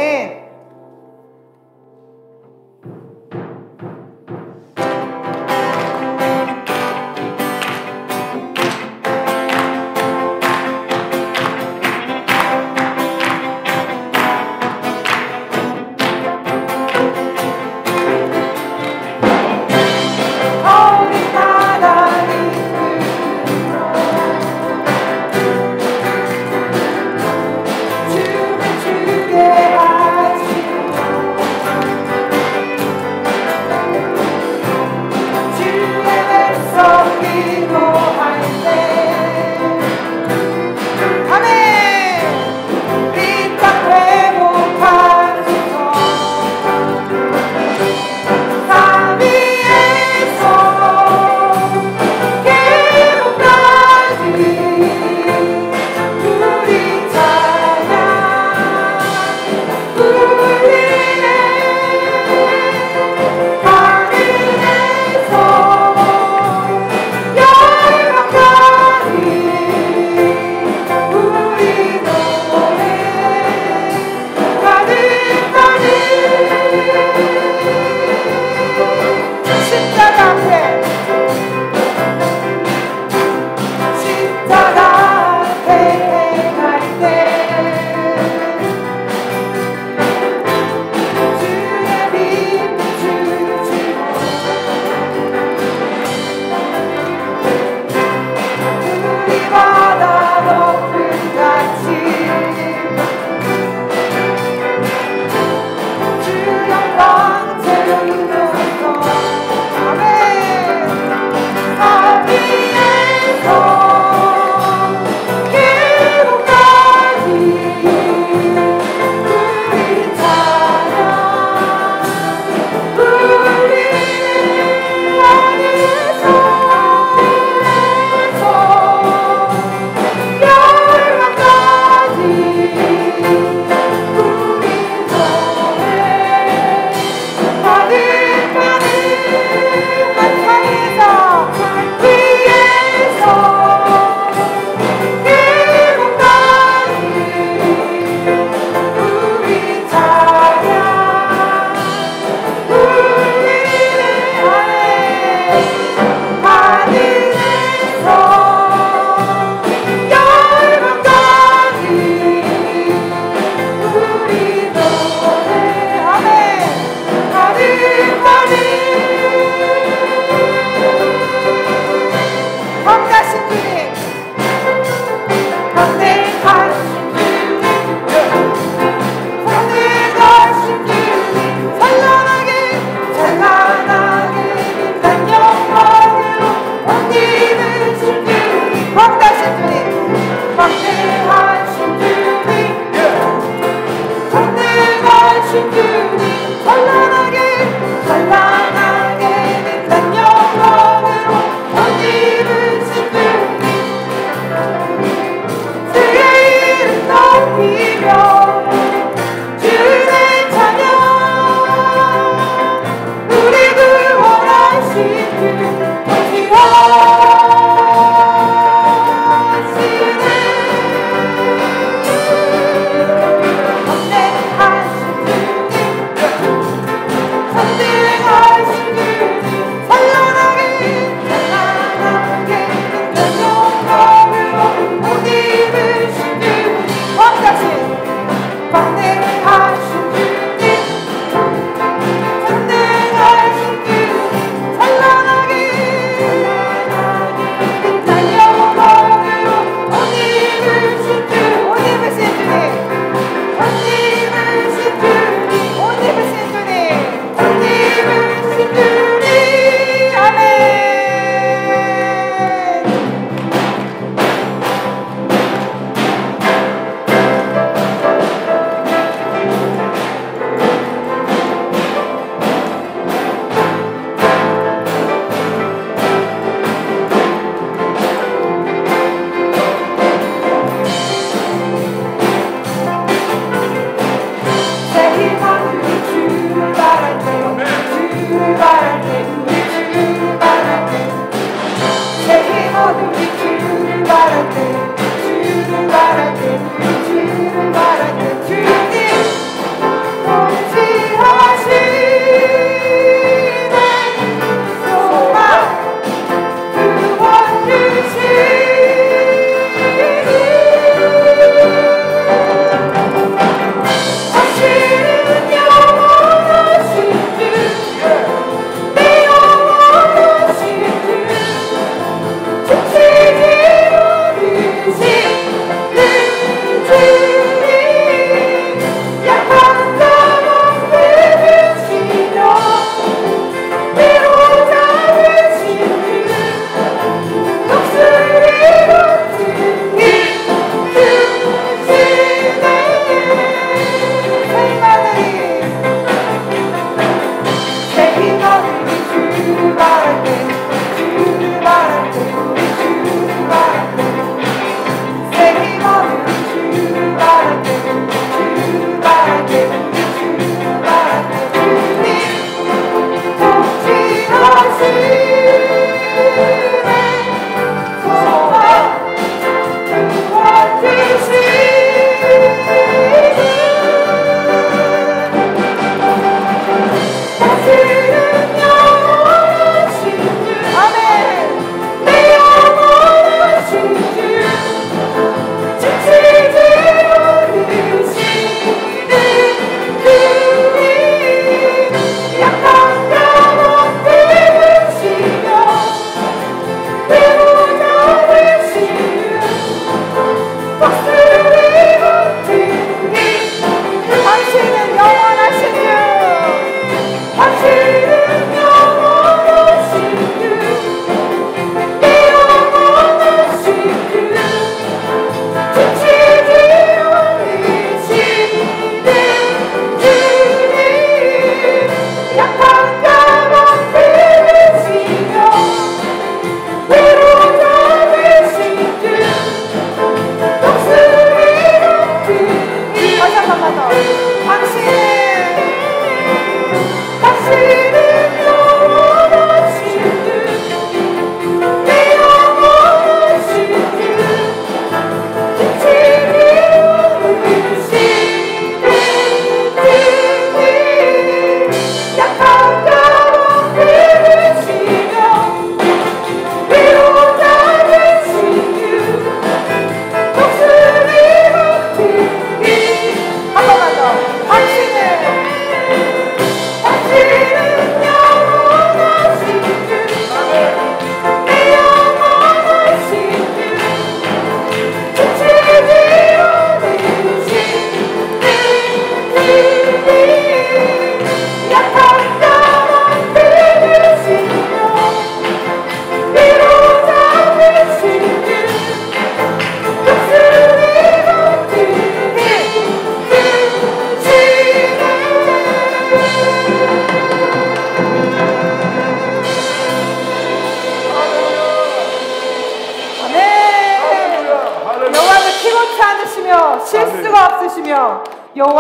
아멘.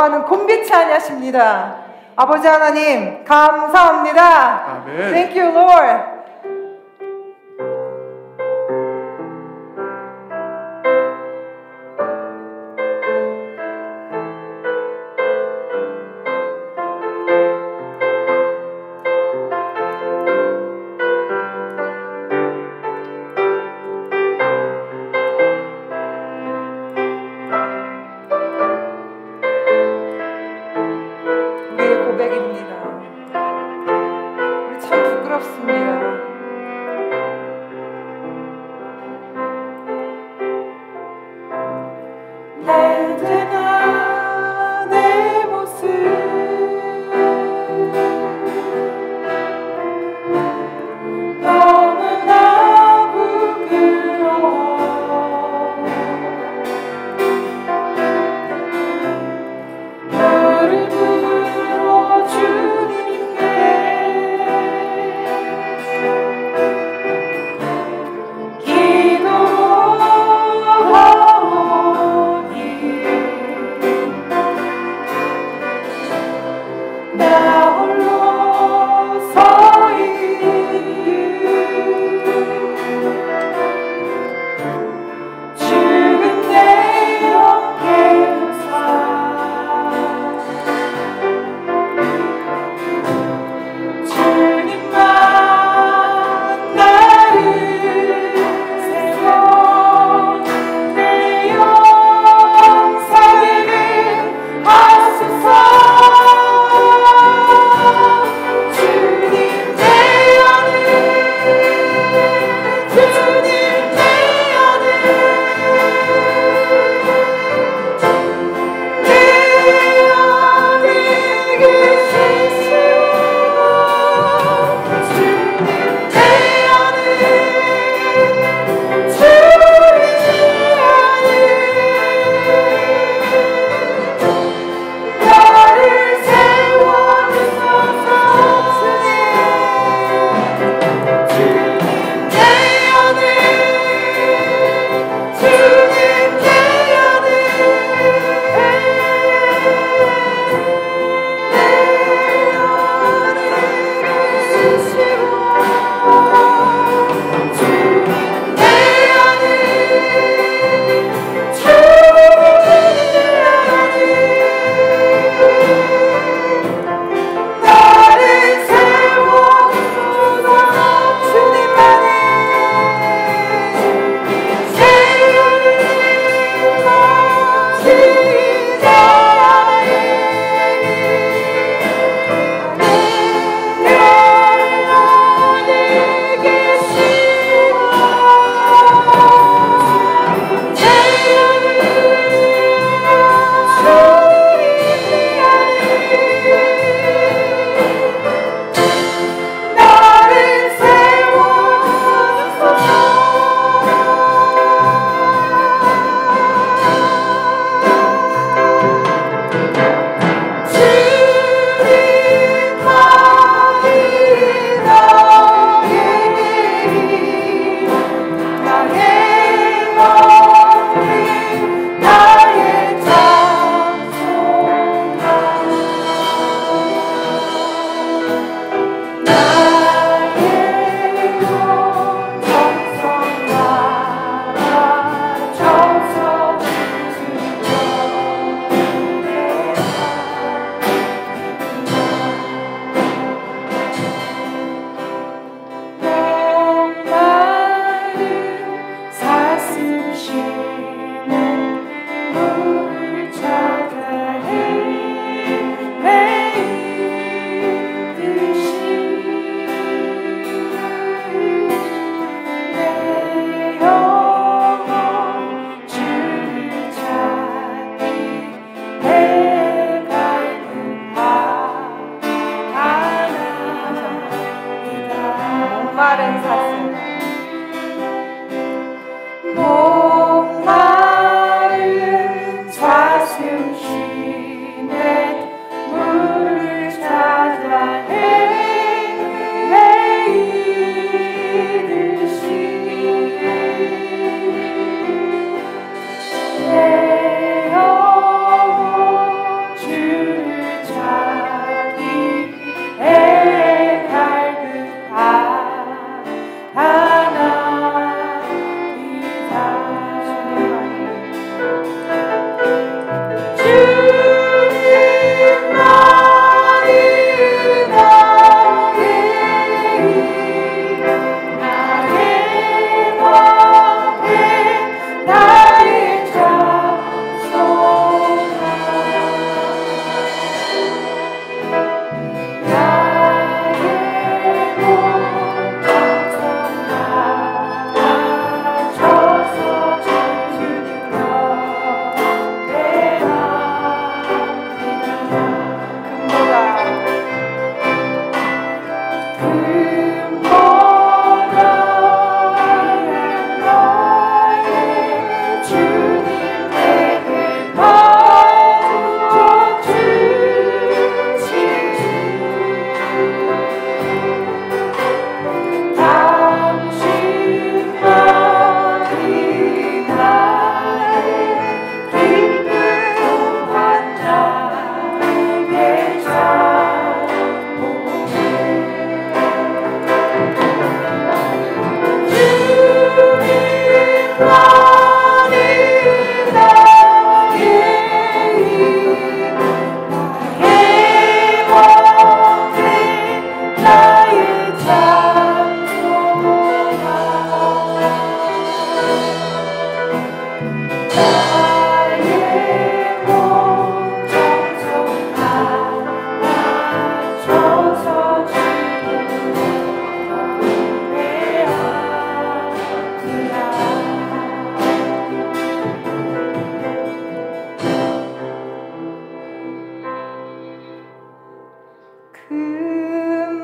여호와는 곤비치 아니하십니다. 아버지 하나님 감사합니다. 아멘. Thank you, Lord. 우리의 고백입니다. 우리 참 부끄럽습니다. 언제나 내 모습 너무나 부끄러워. 너를 불러주니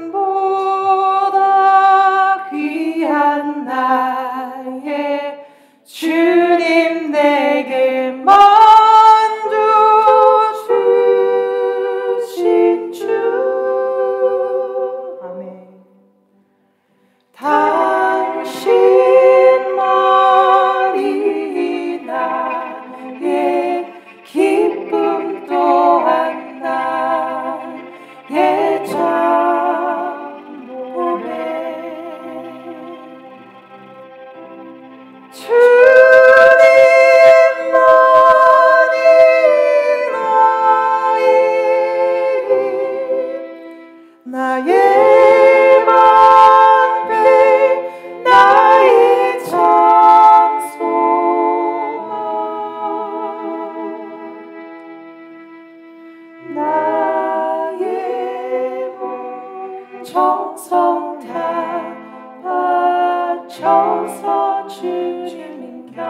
금보다 귀한 나의 주님 내게 만져 주신 주. 아멘. 당신만이 나의 기쁨 또한 나의 참고백. 주님만이 나의 방패 나의 참소망. 나의 몸 정성 다 바쳐서 주님 경배합니다.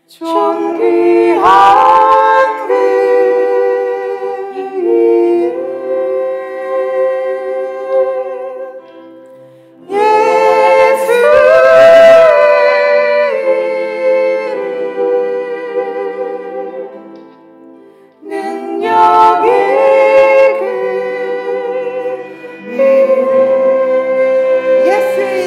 존귀한 그 이름, 예수의 능력의 그 이름, 예수의 이름,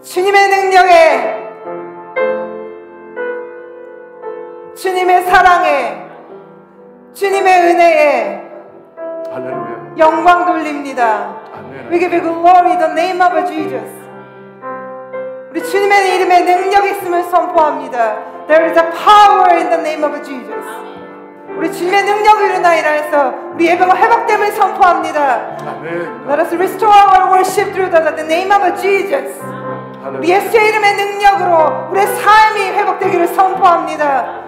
주님의 능력에, 주님의 사랑에, 주님의 은혜에 할렐루야. 영광 돌립니다. 아멘. We give you glory in the name of Jesus. 우리 주님의 이름에 능력이 있음을 선포합니다. There is a power in the name of Jesus. 우리 주님의 능력으로 인하여서 우리 예배가 회복됨을 선포합니다. 아멘. Let us restore our worship through the name of Jesus. 우리 예수의 이름의 능력으로 우리의 삶이 회복되기를 선포합니다.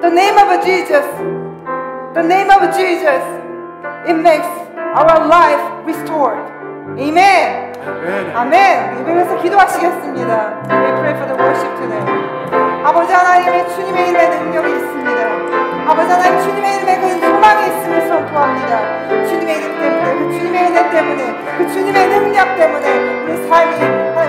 The name of Jesus. The name of Jesus. it makes our life restored. Amen. 아멘. 예배에서 기도하시겠습니다. We pray for the worship today. 아버지 하나님의 주님의 이름에 능력이 있습니다. 아버지 하나님 주님의 이름에 그 소망이 있음을 선포합니다. 주님의 이름 때문에, 그 주님의 은혜 때문에, 그 주님의 능력 때문에 우리 삶이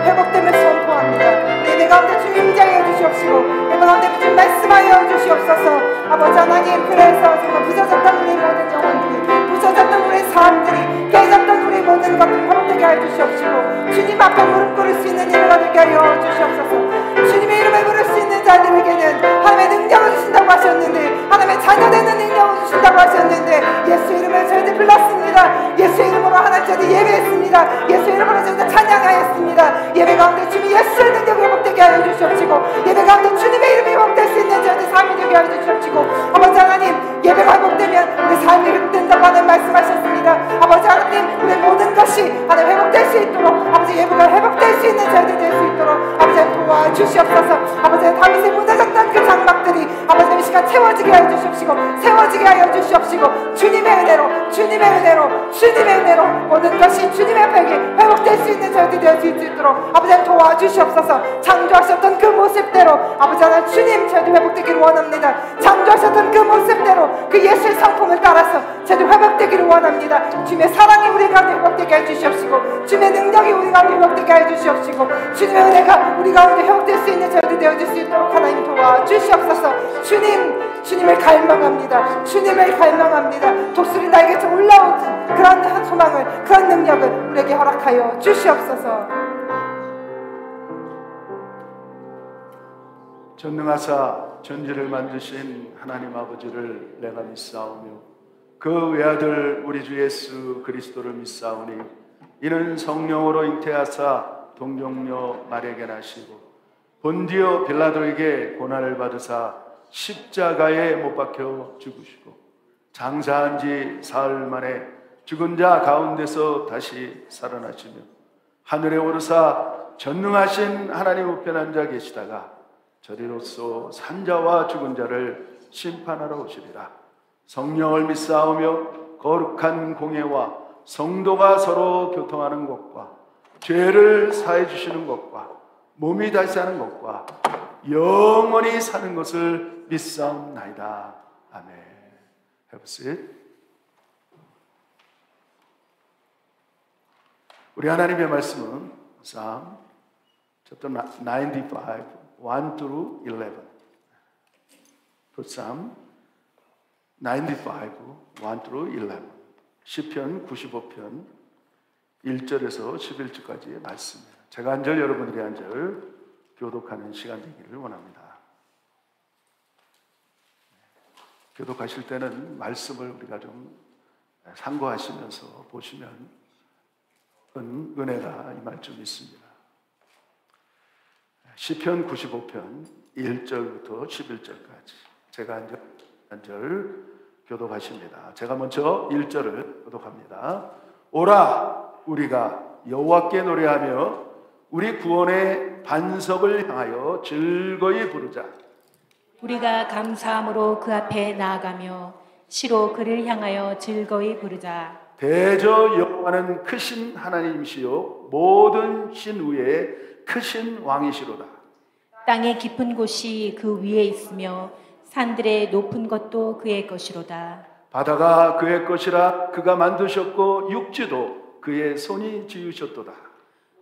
회복됨을 선포합니다. 우리 예배 가운데 주님 임재하여 주시옵시고 예배 가운데 주님 말씀하여 주시옵소서. 아버지 하나님, 그래서 정말 부서졌던 우리 모든 영혼들이, 부서졌던 우리 삶들이, 깨졌던 우리 모든 것들이 회복되게 하여 주시옵시고 주님 앞에 무릎 꿇을 수 있는 예배가 되게 하여 주시옵소서. 주님의 이름에 부를 수 있는 자들에게는 하나님의 능력을 주신다고 하셨는데, 하나님의 자녀되는 능력을 주신다고 하셨는데, 예수 이름을 저희들 불렀습니다. 예수 이름으로 하나님 저희들 예배했습니다. 예수 이름으로 저희들 찬양하였습니다. 예배 가운데 주님 예수의 능력이 회복되게 하여 주시옵시고 예배 가운데 주님의 이름이 회복될 수 있는 저희들 삶이 되게 하여 주시옵시고 아버지 하나님, 예배가 회복되면 우리 삶이 회복된다고 하는 말씀하셨습니다. 아버지 하나님, 우리 모든 것이 하나님 회복될 수 있도록, 아버지 예배가 회복될 수 있는 저희들 될 수 있도록 아버지 도와주시옵소서. 아버지 다윗의 무너졌던 그 장막들이 아버지 이 시간 채워지게 하여 주시옵시고 세워지게 하여 주시옵시고 주님의 은혜로, 주님의 은혜로, 주님의 은혜로 모든 것이 주님의 앞에 회복될 수 있는 저희들이 될 수 있도록 아버지 도와주시옵소서. 창조하셨던 그 모습대로 아버지 하나님 주님 저희들 회복되기를 원합니다. 창조하셨던 그 모습대로 그 예수의 성품을 따라서 저희들 회복되기를 원합니다. 주님의 사랑이 우리 가운데 회복되게 해 주시옵시고 주님의 능력이 우리 가운데 회복되게 해 주시옵시고 주님의 은혜가 우리 가운데 회복될 수 있는 저희들 되어질 수 있도록 하나님 도와주시옵소서. 주님을 갈망합니다. 주님을 갈망합니다. 독수리 날개처 올라오는 그런 소망을, 그런 능력을 우리에게 허락하여 주시옵소서. 전능하사 전지를 만드신 하나님 아버지를 내가 믿사오며 그 외아들 우리 주 예수 그리스도를 믿사오니 이는 성령으로 잉태하사 동정녀 마리아에게 나시고 본디오 빌라도에게 고난을 받으사 십자가에 못 박혀 죽으시고 장사한 지 사흘 만에 죽은 자 가운데서 다시 살아나시며 하늘에 오르사 전능하신 하나님 우편 앉아 계시다가 저리로서 산자와 죽은 자를 심판하러 오시리라. 성령을 믿사오며 거룩한 공예와 성도가 서로 교통하는 것과 죄를 사해 주시는 것과 몸이 다시 사는 것과 영원히 사는 것을 믿사옵나이다. 아멘. Have a seat. 우리 하나님의 말씀은 Psalm chapter 95 1 through 11. Psalm 95 1 through 11. 시편 95편 1절에서 11절까지의 말씀입니다. 제가 한 절, 여러분들이 한 절 교독하는 시간 되기를 원합니다. 교독하실 때는 말씀을 우리가 좀 상고하시면서 보시면 은혜가 임할 줄 믿습니다. 시편 95편 1절부터 11절까지 제가 한 절 교독하십니다. 제가 먼저 1절을 교독합니다. 오라 우리가 여호와께 노래하며 우리 구원의 반석을 향하여 즐거이 부르자. 우리가 감사함으로 그 앞에 나아가며 시로 그를 향하여 즐거이 부르자. 대저 여호와는 크신 하나님이시요 모든 신 위에 크신 왕이시로다. 땅의 깊은 곳이 그 위에 있으며 산들의 높은 것도 그의 것이로다. 바다가 그의 것이라 그가 만드셨고 육지도 그의 손이 지으셨도다.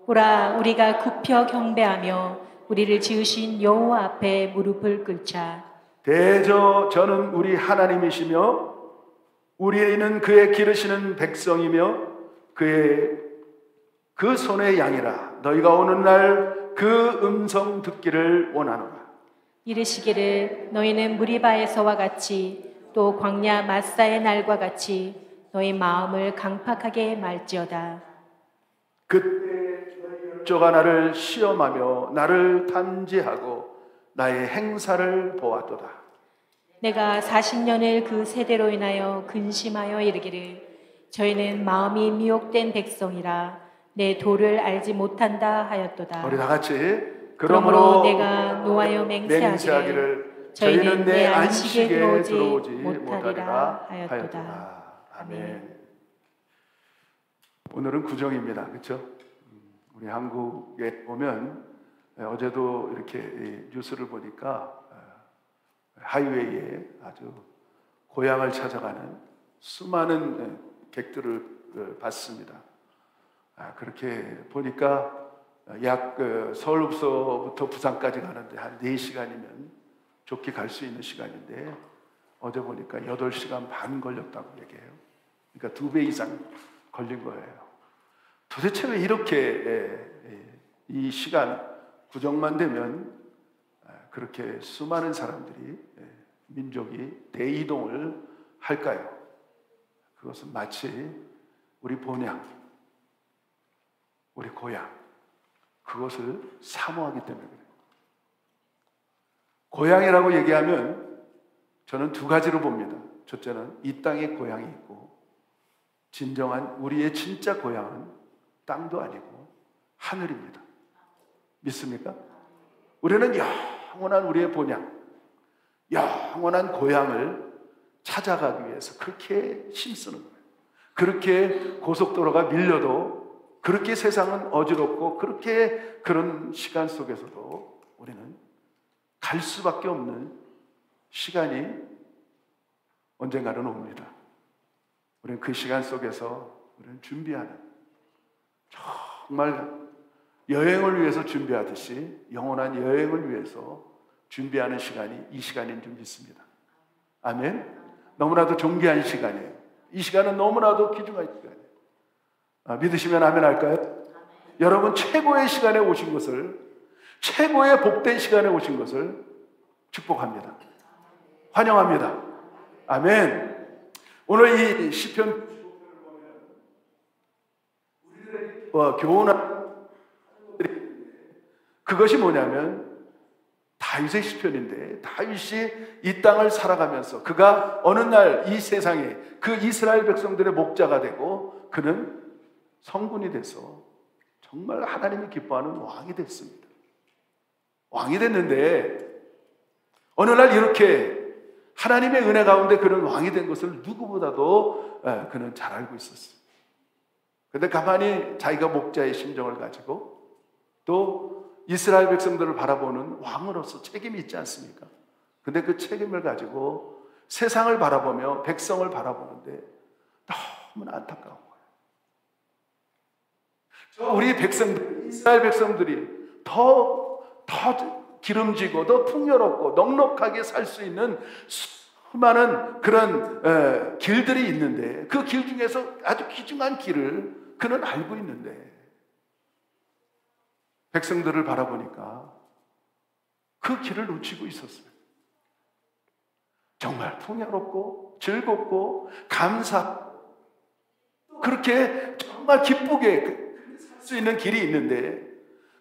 오라 우리가 굽혀 경배하며 우리를 지으신 여호와 앞에 무릎을 꿇자. 대저 저는 우리 하나님이시며 우리는 그의 기르시는 백성이며 그의 그 손의 양이라. 너희가 오는 날 그 음성 듣기를 원하노라. 이르시기를 너희는 무리바에서와 같이 또 광야 마사의 날과 같이 너희 마음을 강팍하게 말지어다. 그때 저가 나를 시험하며 나를 탐지하고 나의 행사를 보았도다. 내가 40년을 그 세대로 인하여 근심하여 이르기를 저희는 마음이 미혹된 백성이라 내 도를 알지 못한다 하였도다. 우리 다 같이 그러므로 내가 노하여 맹세하기를 저희는 내 안식에 들어오지 못하리라 하였도다. 아멘. 오늘은 구정입니다. 그렇죠? 우리 한국에 보면 어제도 이렇게 뉴스를 보니까 하이웨이에 아주 고향을 찾아가는 수많은 객들을 봤습니다. 그렇게 보니까 약 서울부터 부산까지 가는데 한 4시간이면 좋게 갈 수 있는 시간인데 어제 보니까 8시간 반 걸렸다고 얘기해요. 그러니까 2배 이상 걸린 거예요. 도대체 왜 이렇게 이 시간 구정만 되면 그렇게 수많은 사람들이 민족이 대이동을 할까요? 그것은 마치 우리 본향, 우리 고향, 그것을 사모하기 때문에 그래요. 고향이라고 얘기하면 저는 2가지로 봅니다. 첫째는 이 땅에 고향이 있고, 진정한 우리의 진짜 고향은 땅도 아니고 하늘입니다. 믿습니까? 우리는 영원한 우리의 본향, 영원한 고향을 찾아가기 위해서 그렇게 힘쓰는 거예요. 그렇게 고속도로가 밀려도, 그렇게 세상은 어지럽고, 그렇게 그런 시간 속에서도 우리는 갈 수밖에 없는 시간이 언젠가는 옵니다. 우리는 그 시간 속에서 우리는 준비하는, 정말 여행을 위해서 준비하듯이 영원한 여행을 위해서 준비하는 시간이 이 시간인 줄 믿습니다. 아멘. 너무나도 존귀한 시간이에요. 이 시간은 너무나도 귀중한 시간이에요. 믿으시면 아멘 할까요? 아멘. 여러분, 최고의 시간에 오신 것을, 최고의 복된 시간에 오신 것을 축복합니다. 환영합니다. 아멘. 오늘 이 시편 교훈한 그것이 뭐냐면 다윗의 시편인데, 다윗이 이 땅을 살아가면서 그가 어느 날 이 세상에 그 이스라엘 백성들의 목자가 되고, 그는 성군이 돼서 정말 하나님이 기뻐하는 왕이 됐습니다. 왕이 됐는데 어느 날 이렇게 하나님의 은혜 가운데 그런 왕이 된 것을 누구보다도 그는 잘 알고 있었어요. 그런데 가만히 자기가 목자의 심정을 가지고 또 이스라엘 백성들을 바라보는 왕으로서 책임이 있지 않습니까? 근데 그 책임을 가지고 세상을 바라보며 백성을 바라보는데 너무나 안타까운 거예요. 우리 백성들, 이스라엘 백성들이 더 기름지고 더 풍요롭고 넉넉하게 살 수 있는 수많은 그런 길들이 있는데, 그 길 중에서 아주 귀중한 길을 그는 알고 있는데, 백성들을 바라보니까 그 길을 놓치고 있었어요. 정말 풍요롭고 즐겁고 감사하고 그렇게 정말 기쁘게 살 수 있는 길이 있는데,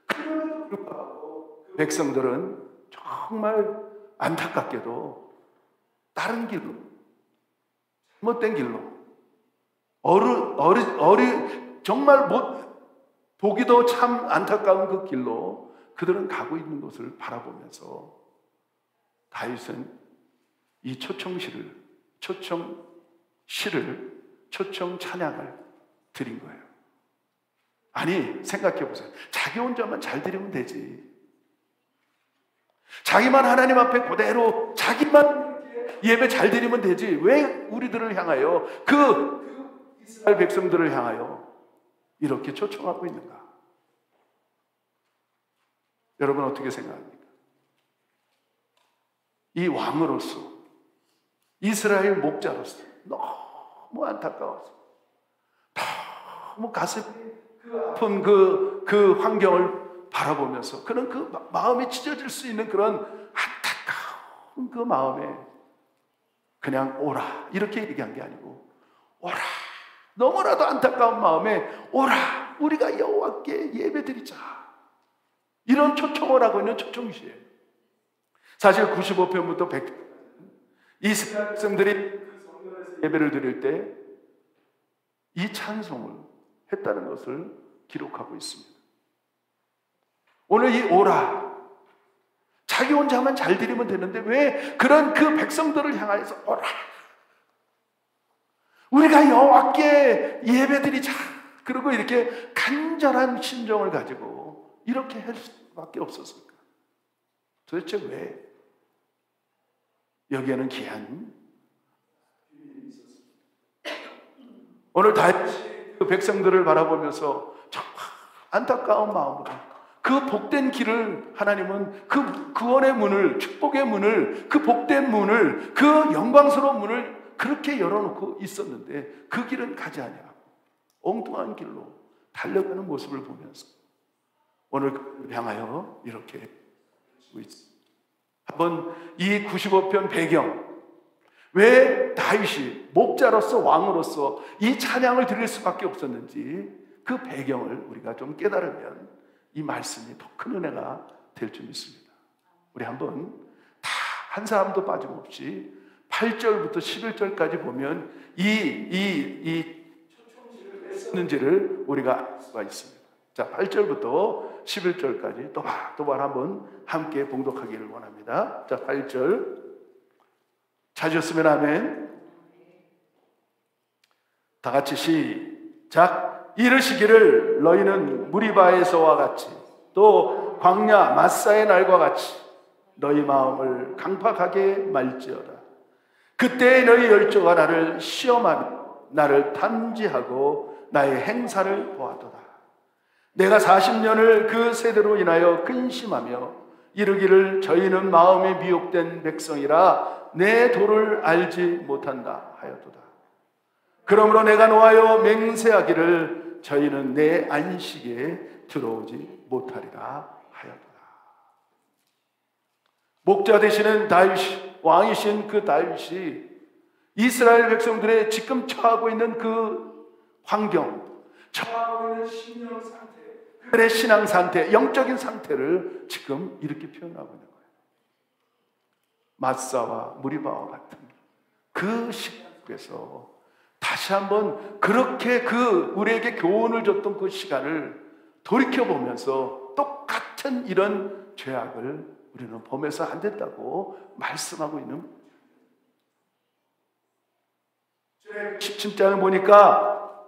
그럼에도 불구하고 백성들은 정말 안타깝게도 다른 길로, 잘못된 길로, 정말 보기도 참 안타까운 그 길로 그들은 가고 있는 것을 바라보면서 다윗은 이 초청 찬양을 드린 거예요. 아니, 생각해 보세요. 자기 혼자만 잘 드리면 되지. 자기만 하나님 앞에 그대로 자기만 예배 잘 드리면 되지. 왜 우리들을 향하여, 그 이스라엘 백성들을 향하여 이렇게 초청하고 있는가? 여러분 어떻게 생각합니까? 이 왕으로서, 이스라엘 목자로서 너무 안타까워서, 너무 가슴이 아픈 그 환경을 바라보면서 그는 그 마음이 찢어질 수 있는 그런 안타까운 그 마음에 그냥 오라 이렇게 얘기한 게 아니고, 오라, 너무나도 안타까운 마음에 오라, 우리가 여호와께 예배드리자, 이런 초청을 하고 있는 초청시예요. 사실 95편부터 100편 이스라엘 백성들이 예배를 드릴 때 이 찬송을 했다는 것을 기록하고 있습니다. 오늘 이 오라, 자기 혼자만 잘 드리면 되는데 왜 그런 그 백성들을 향해서 오라, 우리가 여호와께 예배드리자. 그리고 이렇게 간절한 심정을 가지고 이렇게 할 수밖에 없었을까? 도대체 왜? 여기에는 귀한 비밀이 있었습니다. 오늘 다윗이 그 백성들을 바라보면서 정말 안타까운 마음으로 그 복된 길을 하나님은 그 구원의 문을, 축복의 문을, 그 복된 문을, 그 영광스러운 문을 그렇게 열어놓고 있었는데 그 길은 가지 아니하고 엉뚱한 길로 달려가는 모습을 보면서 오늘 그를 향하여 이렇게 하고 있습니다. 한번 이 95편 배경, 왜 다윗이 목자로서 왕으로서 이 찬양을 드릴 수밖에 없었는지 그 배경을 우리가 좀 깨달으면 이 말씀이 더 큰 은혜가 될 줄 믿습니다. 우리 한번 다 한 사람도 빠짐없이 8절부터 11절까지 보면 이 초청지를 왜 썼는지를 우리가 알 수가 있습니다. 자, 8절부터 11절까지 또한 한번 함께 봉독하기를 원합니다. 자, 8절 찾으셨으면 아멘. 다 같이 시작. 이르시기를 너희는 무리바에서와 같이 또 광야 마사의 날과 같이 너희 마음을 강팍하게 말지어다. 그때 너희 열조가 나를 시험하며 나를 탐지하고 나의 행사를 보았도다. 내가 40년을 그 세대로 인하여 근심하며 이르기를 저희는 마음이 미혹된 백성이라 내 도를 알지 못한다 하였도다. 그러므로 내가 노하여 맹세하기를 저희는 내 안식에 들어오지 못하리라 하였도다. 목자 되시는 다윗, 왕이신 그 다윗이 이스라엘 백성들의 지금 처하고 있는 그 환경, 처하고 있는 신령 상태, 그들의 신앙 상태, 영적인 상태를 지금 이렇게 표현하고 있는 거예요. 마사와 무리바와 같은 그 시간 속에서 다시 한번 그렇게 우리에게 교훈을 줬던 그 시간을 돌이켜보면서 똑같은 이런 죄악을 우리는 범해서 안 됐다고 말씀하고 있는 17장을 보니까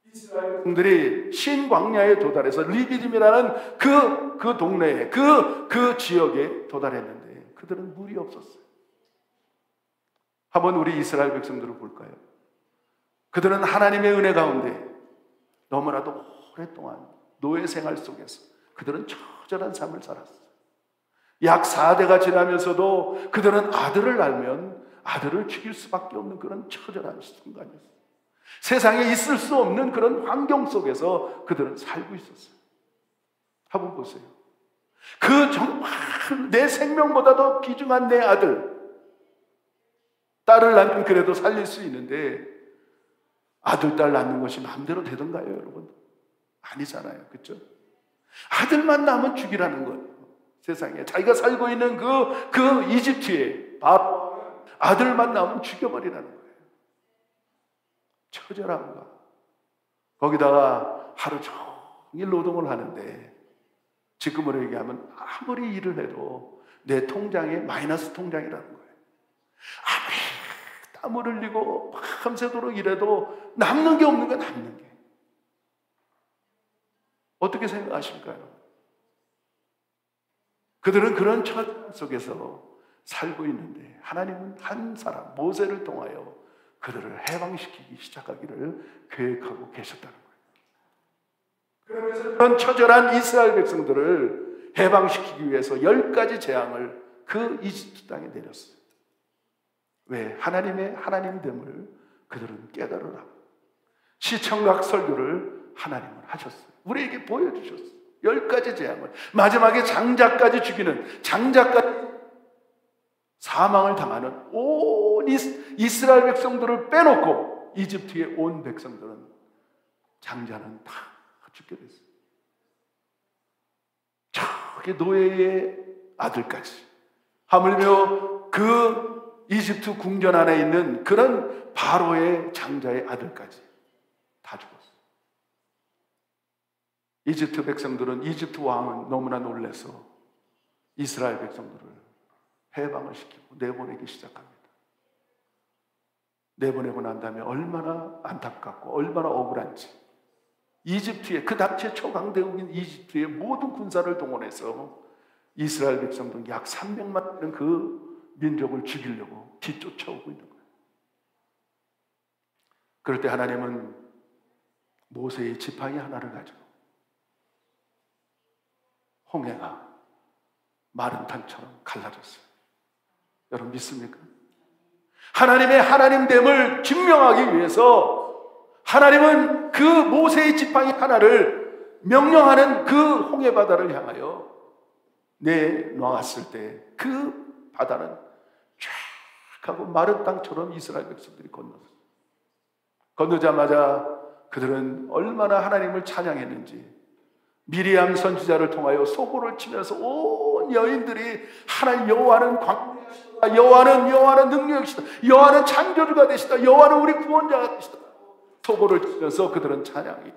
이스라엘 백성들이 신광야에 도달해서 리비딤이라는 그 동네에 그 지역에 도달했는데 그들은 물이 없었어요. 한번 우리 이스라엘 백성들을 볼까요? 그들은 하나님의 은혜 가운데 너무나도 오랫동안 노예 생활 속에서 그들은 처절한 삶을 살았어요. 약 4대가 지나면서도 그들은 아들을 낳으면 아들을 죽일 수밖에 없는 그런 처절한 순간이었어요. 세상에 있을 수 없는 그런 환경 속에서 그들은 살고 있었어요. 한번 보세요. 그 정말 내 생명보다 더 귀중한 내 아들, 딸을 낳으면 그래도 살릴 수 있는데 아들, 딸 낳는 것이 마음대로 되던가요, 여러분? 아니잖아요. 그렇죠? 아들만 낳으면 죽이라는 거예요. 세상에 자기가 살고 있는 그 이집트에 바로 아들만 낳으면 죽여버리라는 거예요. 처절함과 거기다가 하루 종일 노동을 하는데 지금으로 얘기하면 아무리 일을 해도 내 통장에 마이너스 통장이라는 거예요. 아무리 땀을 흘리고 밤새도록 일해도 남는 게 없는 거야. 남는 게. 어떻게 생각하실까요? 그들은 그런 처지 속에서 살고 있는데 하나님은 한 사람 모세를 통하여 그들을 해방시키기 시작하기를 계획하고 계셨다는 거예요. 그러면서 그런 처절한 이스라엘 백성들을 해방시키기 위해서 10가지 재앙을 그 이집트 땅에 내렸어요. 왜? 하나님의 하나님됨을 그들은 깨달으라고. 시청각 설교를 하나님은 하셨어요. 우리에게 보여주셨어요. 10가지 재앙을. 마지막에 장자까지 죽이는, 장자까지 사망을 당하는 온 이스라엘 백성들을 빼놓고 이집트의 온 백성들은 장자는 다 죽게 됐어요. 저기 노예의 아들까지, 하물며 그 이집트 궁전 안에 있는 그런 바로의 장자의 아들까지 다 죽었어요. 이집트 백성들은, 이집트 왕은 너무나 놀라서 이스라엘 백성들을 해방을 시키고 내보내기 시작합니다. 내보내고 난 다음에 얼마나 안타깝고 얼마나 억울한지, 이집트의 그 당시에 초강대국인 이집트의 모든 군사를 동원해서 이스라엘 백성들 약 300만 되는 그 민족을 죽이려고 뒤쫓아오고 있는 거예요. 그럴 때 하나님은 모세의 지팡이 하나를 가지고 홍해가 마른 땅처럼 갈라졌어요. 여러분 믿습니까? 하나님의 하나님됨을 증명하기 위해서 하나님은 그 모세의 지팡이 하나를 명령하는 그 홍해 바다를 향하여 내놓았을 때 그 바다는 쫙 하고 마른 땅처럼 이스라엘 백성들이 건넜어요. 건너자마자 그들은 얼마나 하나님을 찬양했는지, 미리암 선지자를 통하여 소고를 치면서 온 여인들이 하나님 여호와는 광대하시다, 여호와는 능력이시다, 여호와는 창조주가 되시다, 여호와는 우리 구원자가 되시다 소고를 치면서 그들은 찬양이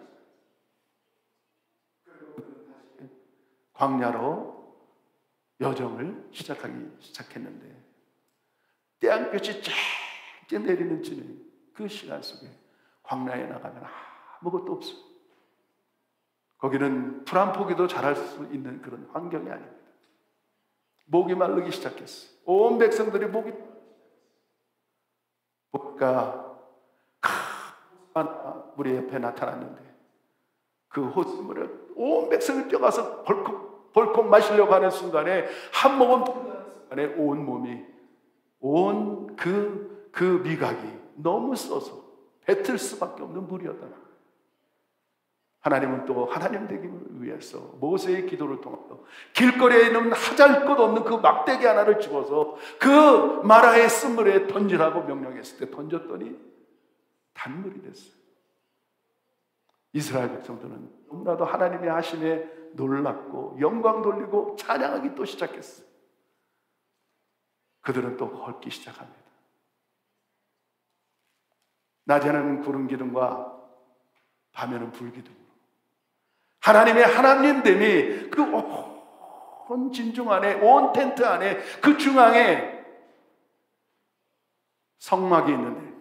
광야로 여정을 시작했는데 태양볕이 쨍쨍 내리는 찌는 그 시간 속에 광야에 나가면 아무것도 없어요. 거기는 풀 한 포기도 자랄 수 있는 그런 환경이 아닙니다. 목이 마르기 시작했어요. 온 백성들이 목이 보니까 큰 물이 옆에 나타났는데 그 호수물을 온 백성이 뛰어가서 벌컥 마시려고 하는 순간에 한 모금 들어가는 순간에 온 몸이 온 그 미각이 너무 써서 뱉을 수밖에 없는 물이었다. 하나님은 또 하나님 되기 위해서 모세의 기도를 통해서 길거리에 있는 하잘것없는 그 막대기 하나를 집어서 그 마라의 쓴물에 던지라고 명령했을 때 던졌더니 단물이 됐어요. 이스라엘 백성들은 너무나도 하나님의 하심에 놀랍고 영광 돌리고 찬양하기 또 시작했어요. 그들은 또 걷기 시작합니다. 낮에는 구름 기둥과 밤에는 불 기둥으로 하나님의 하나님됨이 그 온 진중 안에, 온 텐트 안에, 그 중앙에 성막이 있는데,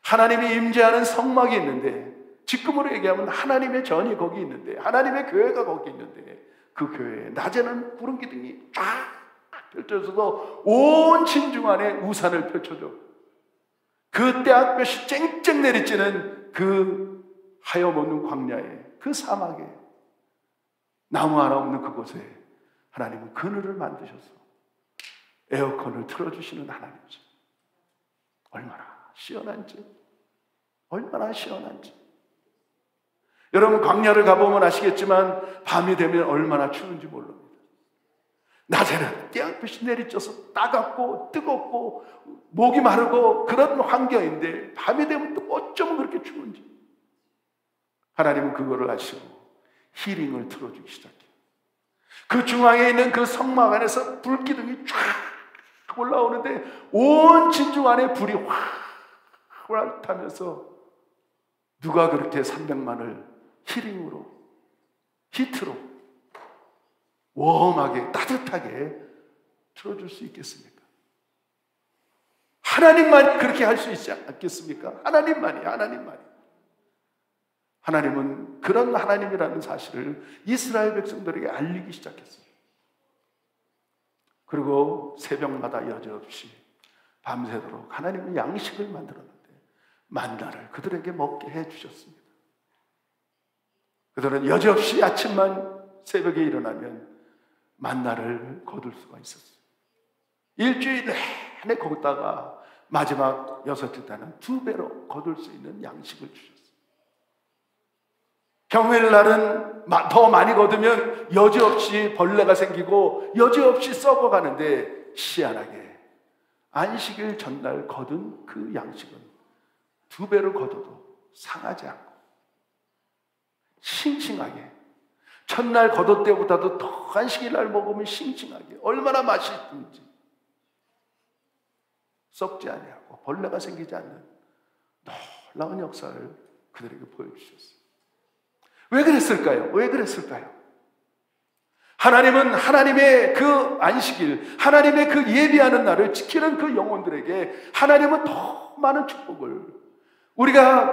하나님이 임재하는 성막이 있는데, 지금으로 얘기하면 하나님의 전이 거기 있는데, 하나님의 교회가 거기 있는데, 그 교회에 낮에는 구름 기둥이 쫙 펼쳐져서 온 진중 안에 우산을 펼쳐줘. 그 태양볕이 쨍쨍 내리쬐는 그 하염없는 광야에, 그 사막에, 나무 하나 없는 그곳에 하나님은 그늘을 만드셔서 에어컨을 틀어주시는 하나님이죠. 얼마나 시원한지, 얼마나 시원한지. 여러분 광야를 가보면 아시겠지만 밤이 되면 얼마나 추운지 모릅니다. 낮에는 태양빛이 내리쬐서 따갑고 뜨겁고 목이 마르고 그런 환경인데 밤이 되면 또 어쩌면 그렇게 추운지. 하나님은 그거를 아시고 히링을 틀어주기 시작해요. 그 중앙에 있는 그 성막 안에서 불기둥이 쫙 올라오는데 온 진중 안에 불이 확 타면서 누가 그렇게 300만을 히링으로, 히트로 웜하게 따뜻하게 틀어줄 수 있겠습니까? 하나님만이 그렇게 할 수 있지 않겠습니까? 하나님만이. 하나님은 그런 하나님이라는 사실을 이스라엘 백성들에게 알리기 시작했어요. 그리고 새벽마다 여지없이 밤새도록 하나님은 양식을 만들었는데 만나를 그들에게 먹게 해주셨습니다. 그들은 여지없이 아침만 새벽에 일어나면 만나를 거둘 수가 있었어요. 일주일 내내 걷다가 마지막 6째 달은 2배로 거둘 수 있는 양식을 주셨어요. 평일날은 더 많이 거두면 여지없이 벌레가 생기고 여지없이 썩어가는데 희한하게 안식일 전날 거둔 그 양식은 2배로 거둬도 상하지 않고 싱싱하게, 첫날 거둘 때보다도 더 안식일날 먹으면 싱싱하게 얼마나 맛있는지 썩지 아니하고 벌레가 생기지 않는 놀라운 역사를 그들에게 보여주셨어요. 왜 그랬을까요? 하나님은 하나님의 그 안식일, 하나님의 그 예비하는 날을 지키는 그 영혼들에게 하나님은 더 많은 축복을, 우리가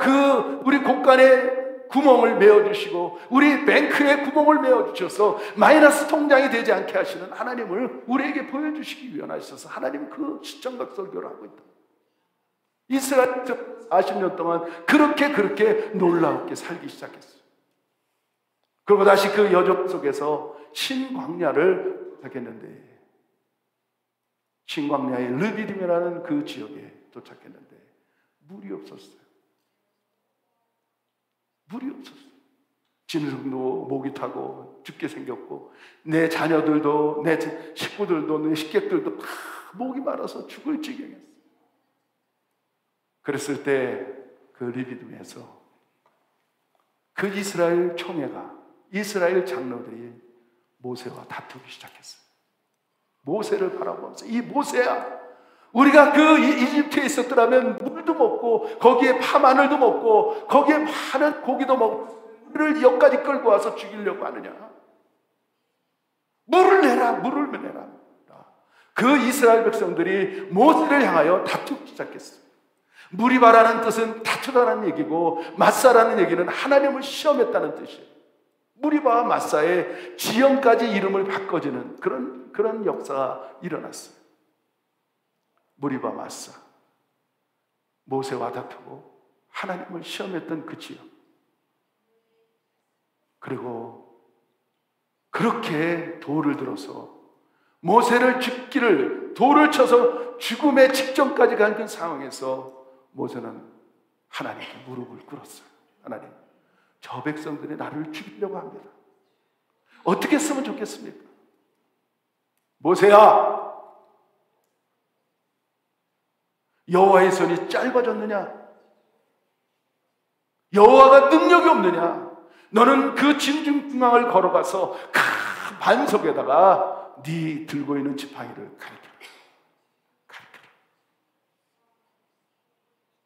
우리 곳간에 구멍을 메어주시고 우리 뱅크에 구멍을 메어주셔서 마이너스 통장이 되지 않게 하시는 하나님을 우리에게 보여주시기 위해 하셔서 하나님 그 시청각 설교를 하고 있다. 이스라엘 40년 동안 그렇게 놀랍게 살기 시작했어요. 그리고 다시 그 여정 속에서 신광야를 도착했는데, 신광야의 르비딤이라는 그 지역에 도착했는데 물이 없었어요. 물이 없었어요. 짐승도 목이 타고 죽게 생겼고, 내 자녀들도, 내 식구들도, 내 식객들도 다 목이 마라서 죽을 지경이었어요. 그랬을 때 그 르비딤에서 그 이스라엘 총회가, 이스라엘 장로들이 모세와 다투기 시작했어요. 모세를 바라보면서, 이 모세야, 우리가 그 이집트에 있었더라면 물도 먹고 거기에 파마늘도 먹고 거기에 많은 고기도 먹고 우리를 여기까지 끌고 와서 죽이려고 하느냐. 물을 내라. 그 이스라엘 백성들이 모세를 향하여 다투기 시작했어요. 무리바라는 뜻은 다투다라는 얘기고, 마사라는 얘기는 하나님을 시험했다는 뜻이에요. 무리바와 마사의 지형까지 이름을 바꿔주는 그런 역사가 일어났어요. 무리바 마사, 모세와 다투고 하나님을 시험했던 그 지역. 그리고 그렇게 돌을 들어서 모세를 돌을 쳐서 죽음의 직전까지 간 그 상황에서 모세는 하나님께 무릎을 꿇었어요. 하나님, 저 백성들이 나를 죽이려고 합니다. 어떻게 했으면 좋겠습니까? 모세야, 여호와의 손이 짧아졌느냐? 여호와가 능력이 없느냐? 너는 그 진중중앙을 걸어가서 큰 반석에다가 네 들고 있는 지팡이를 가리켜라.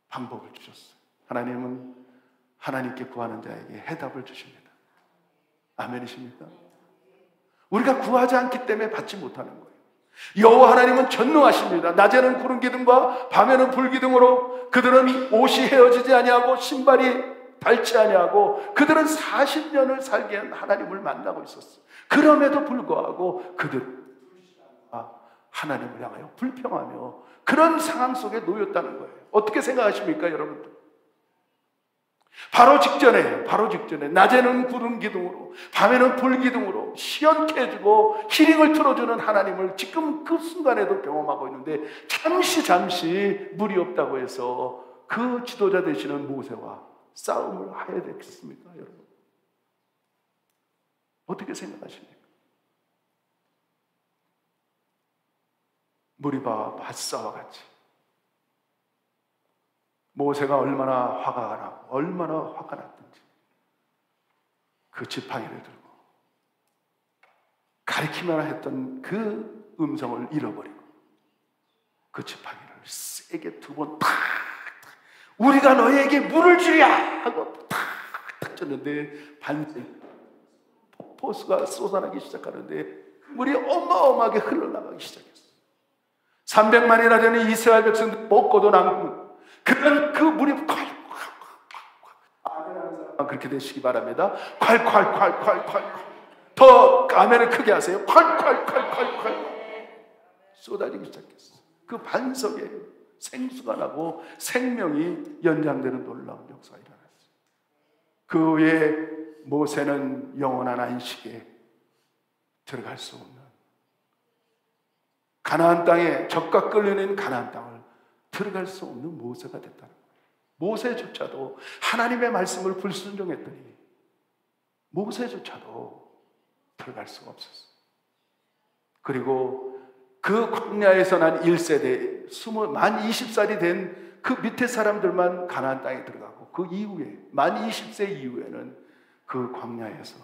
방법을 주셨어요. 하나님은 하나님께 구하는 자에게 해답을 주십니다. 아멘이십니까? 우리가 구하지 않기 때문에 받지 못하는 거예요. 여호와 하나님은 전능하십니다. 낮에는 구름 기둥과 밤에는 불 기둥으로 그들은 옷이 헤어지지 아니하고 신발이 닳지 아니하고 그들은 40년을 살게 한 하나님을 만나고 있었어요. 그럼에도 불구하고 그들 하나님을 향하여 불평하며 그런 상황 속에 놓였다는 거예요. 어떻게 생각하십니까, 여러분들? 바로 직전에 낮에는 구름 기둥으로 밤에는 불 기둥으로 시원케 해주고 히링을 틀어주는 하나님을 지금 그 순간에도 경험하고 있는데, 잠시 물이 없다고 해서 그 지도자 되시는 모세와 싸움을 해야 되겠습니까, 여러분? 어떻게 생각하십니까? 무리바와 마사와 같이 모세가 얼마나 화가 났든지 그 지팡이를 들고 가리키만 했던 그 음성을 잃어버리고 그 지팡이를 세게 두 번 탁, 우리가 너희에게 물을 주랴 하고 탁 쳤는데 반드시 폭포수가 쏟아나기 시작하는데 물이 어마어마하게 흘러나가기 시작했어요. 300만이나 되는 이스라엘 백성들 먹고도 남고, 그런 그 물이 그렇게 되시기 바랍니다. 콸콸콸콸콸. 더 아멘을 크게 하세요. 콸콸콸콸콸. 쏟아지기 시작했어요. 그 반석에 생수가 나고 생명이 연장되는 놀라운 역사가 일어났어요. 그 후에 모세는 영원한 안식에 들어갈 수 없는 가나안 땅에 적과 끌려낸 가나안 땅을 들어갈 수 없는 모세가 됐다는 거예요. 모세조차도 하나님의 말씀을 불순종했더니 모세조차도 들어갈 수가 없었어요. 그리고 그 광야에서 난 1세대 만 20살이 된 그 밑에 사람들만 가나안 땅에 들어가고, 그 이후에 만 20세 이후에는 그 광야에서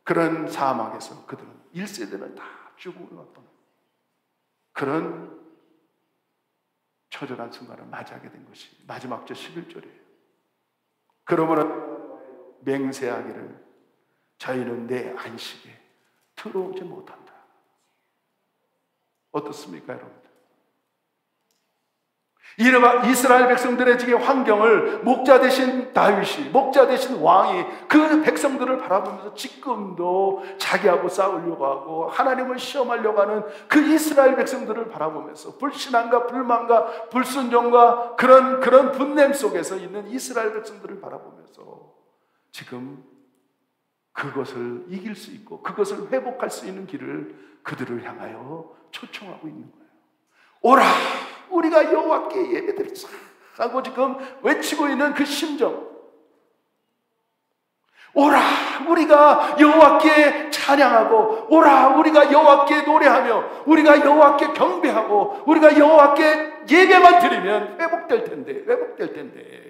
그런 사막에서 그들은 1세대는 다 죽음을 얻던 그런 처절한 순간을 맞이하게 된 것이 마지막 절 11절이에요. 그러므로 맹세하기를 저희는 내 안식에 들어오지 못한다. 어떻습니까, 여러분들? 이스라엘 백성들의 지금 환경을 목자 되신 다윗이, 목자 되신 왕이 그 백성들을 바라보면서 지금도 자기하고 싸우려고 하고 하나님을 시험하려고 하는 그 이스라엘 백성들을 바라보면서 불신앙과 불만과 불순종과 그런 분냄 속에서 있는 이스라엘 백성들을 바라보면서 지금 그것을 이길 수 있고 그것을 회복할 수 있는 길을 그들을 향하여 초청하고 있는 거예요. 오라! 우리가 여호와께 예배드리자 하고 지금 외치고 있는 그 심정. 오라! 우리가 여호와께 찬양하고, 오라! 우리가 여호와께 노래하며, 우리가 여호와께 경배하고, 우리가 여호와께 예배만 드리면 회복될 텐데.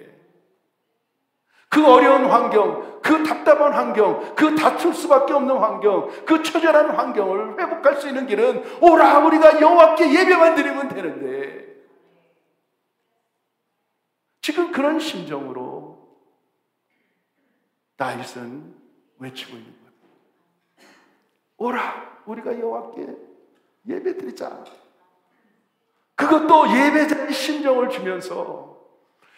그 어려운 환경, 그 답답한 환경, 그 다툴 수밖에 없는 환경, 그 처절한 환경을 회복할 수 있는 길은 오라! 우리가 여호와께 예배만 드리면 되는데, 지금 그런 심정으로 다윗은 외치고 있는 거예요. 오라! 우리가 여호와께 예배드리자. 그것도 예배자의 심정을 주면서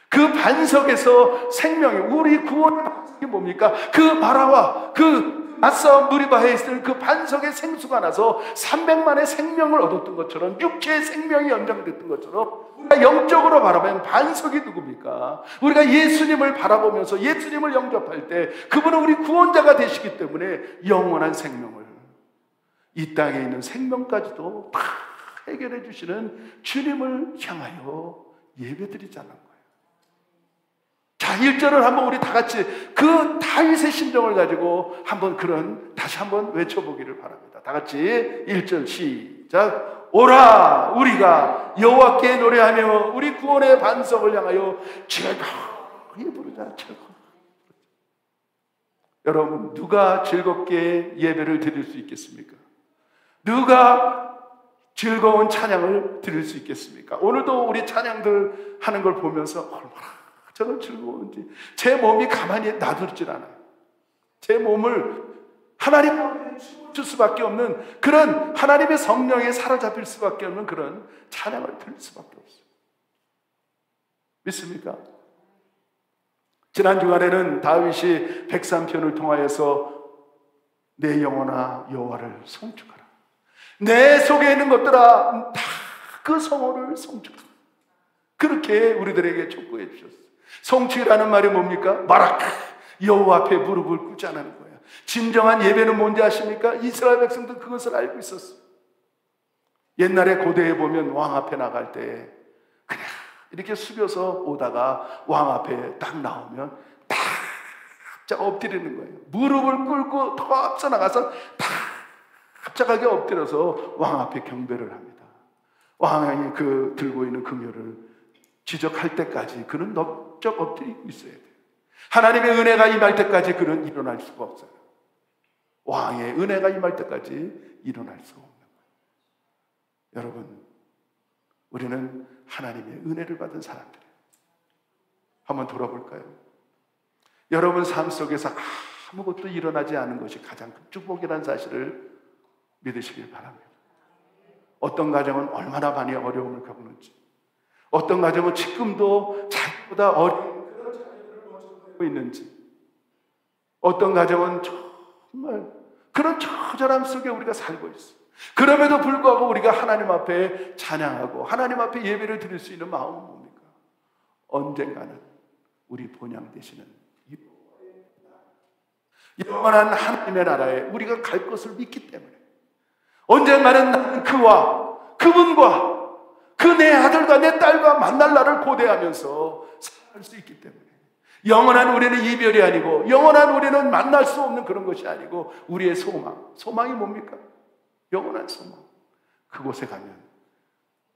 그 반석에서 생명이, 우리 구원의 반석이 뭡니까? 그 마라와 그 맞싸움 누리바에 있을 그 반석의 생수가 나서 300만의 생명을 얻었던 것처럼, 육체의 생명이 연장됐던 것처럼, 우리가 영적으로 바라보면 반석이 누굽니까? 우리가 예수님을 바라보면서 예수님을 영접할 때 그분은 우리 구원자가 되시기 때문에 영원한 생명을, 이 땅에 있는 생명까지도 다 해결해 주시는 주님을 향하여 예배드리자는 거예요. 자, 1절을 한번 우리 다 같이 그 다윗의 심정을 가지고 다시 한번 외쳐보기를 바랍니다. 다 같이 1절 시작. 오라! 우리가 여호와께 노래하며 우리 구원의 반석을 향하여 즐겁게 부르자. 여러분, 누가 즐겁게 예배를 드릴 수 있겠습니까? 누가 즐거운 찬양을 드릴 수 있겠습니까? 오늘도 우리 찬양들 하는 걸 보면서 얼마나 저는 즐거운지, 제 몸이 가만히 놔두질 않아요. 제 몸을 하나님께 줄 수밖에 없는 그런, 하나님의 성령에 사로잡힐 수밖에 없는 그런 찬양을 드릴 수밖에 없어요. 믿습니까? 지난 주간에는 다윗이 103편을 통하여서 내 영혼아 여호와를 송축하라, 내 속에 있는 것들아 다 그 성호를 송축하라, 그렇게 우리들에게 촉구해 주셨어요. 송축이라는 말이 뭡니까? 마라크, 여호와 앞에 무릎을 꿇지 않는 거예요. 진정한 예배는 뭔지 아십니까? 이스라엘 백성도 그것을 알고 있었어요. 옛날에 고대에 보면 왕 앞에 나갈 때 그냥 이렇게 숙여서 오다가 왕 앞에 딱 나오면 다 엎드리는 거예요. 무릎을 꿇고 더 앞서 나가서 다 합작하게 엎드려서 왕 앞에 경배를 합니다. 왕이 그 들고 있는 금요를 지적할 때까지 그는 넙적 엎드리고 있어야 돼요. 하나님의 은혜가 임할 때까지 그는 일어날 수가 없어요. 왕의 은혜가 임할 때까지 일어날 수가 없는 거예요. 여러분, 우리는 하나님의 은혜를 받은 사람들이에요. 한번 돌아볼까요? 여러분 삶 속에서 아무것도 일어나지 않은 것이 가장 큰 축복이라는 사실을 믿으시길 바랍니다. 어떤 가정은 얼마나 많이 어려움을 겪는지, 어떤 가정은 지금도 자기보다 어려운 그런 자녀들을 거쳐가고 있는지, 어떤 가정은 정말 그런 처절함 속에 우리가 살고 있어요. 그럼에도 불구하고 우리가 하나님 앞에 찬양하고 하나님 앞에 예배를 드릴 수 있는 마음은 뭡니까? 언젠가는 우리 본향 되시는 영원한 하나님의 나라에 우리가 갈 것을 믿기 때문에, 언젠가는 나는 그와 그분과 그 내 아들과 내 딸과 만날 날을 고대하면서 살아갈 수 있기 때문에, 영원한 우리는 이별이 아니고, 영원한 우리는 만날 수 없는 그런 것이 아니고, 우리의 소망이 뭡니까? 영원한 소망. 그곳에 가면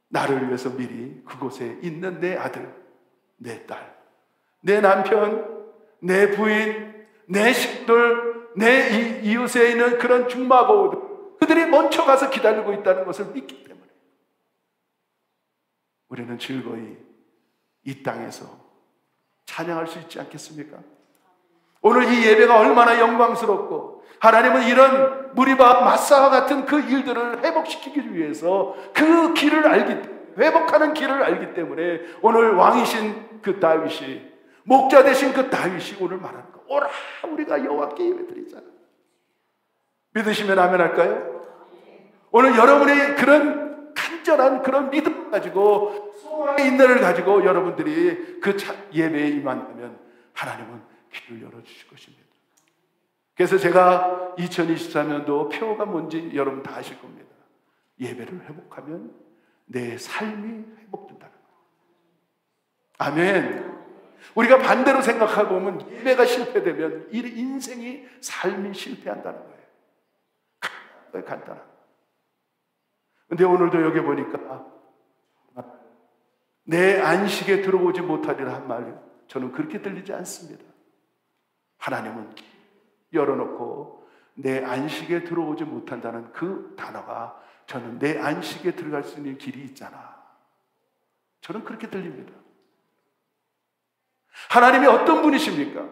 나를 위해서 미리 그곳에 있는 내 아들, 내 딸, 내 남편, 내 부인, 내 식구들, 내 이웃에 있는 그런 중마고우들, 그들이 먼저 가서 기다리고 있다는 것을 믿기 때문에 우리는 즐거이 이 땅에서 찬양할 수 있지 않겠습니까? 오늘 이 예배가 얼마나 영광스럽고 하나님은 이런 무리바 마사와 같은 그 일들을 회복시키기 위해서 그 길을 회복하는 길을 알기 때문에 오늘 왕이신 그 다윗이, 목자 되신 그 다윗이 오늘 말하는 거, 오라 우리가 여호와께 예배드리자. 믿으시면 아멘 할까요? 오늘 여러분의 그런 간절한 그런 믿음 가지고, 소망의 인내를 가지고 여러분들이 그 예배에 임한다면 하나님은 길을 열어주실 것입니다. 그래서 제가 2024년도 표가 뭔지 여러분 다 아실 겁니다. 예배를 회복하면 내 삶이 회복된다는 거예요. 아멘. 우리가 반대로 생각하고 보면 예배가 실패되면 인생이, 삶이 실패한다는 거예요. 간단한. 근데 오늘도 여기 보니까 내 안식에 들어오지 못하리라 한 말이 저는 그렇게 들리지 않습니다. 하나님은 열어놓고 내 안식에 들어오지 못한다는 그 단어가 저는 내 안식에 들어갈 수 있는 길이 있잖아. 저는 그렇게 들립니다. 하나님이 어떤 분이십니까?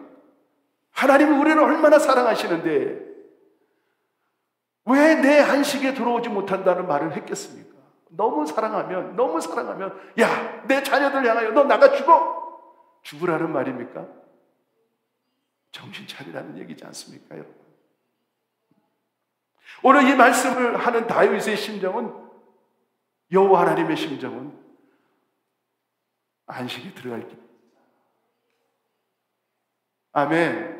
하나님이 우리를 얼마나 사랑하시는데 왜 내 안식에 들어오지 못한다는 말을 했겠습니까? 너무 사랑하면 야, 내 자녀들 향하여 너 나가 죽으라는 말입니까? 정신 차리라는 얘기지 않습니까, 여러분? 오늘 이 말씀을 하는 다윗의 심정은, 여호와 하나님의 심정은 안식에 들어갈 길. 아멘.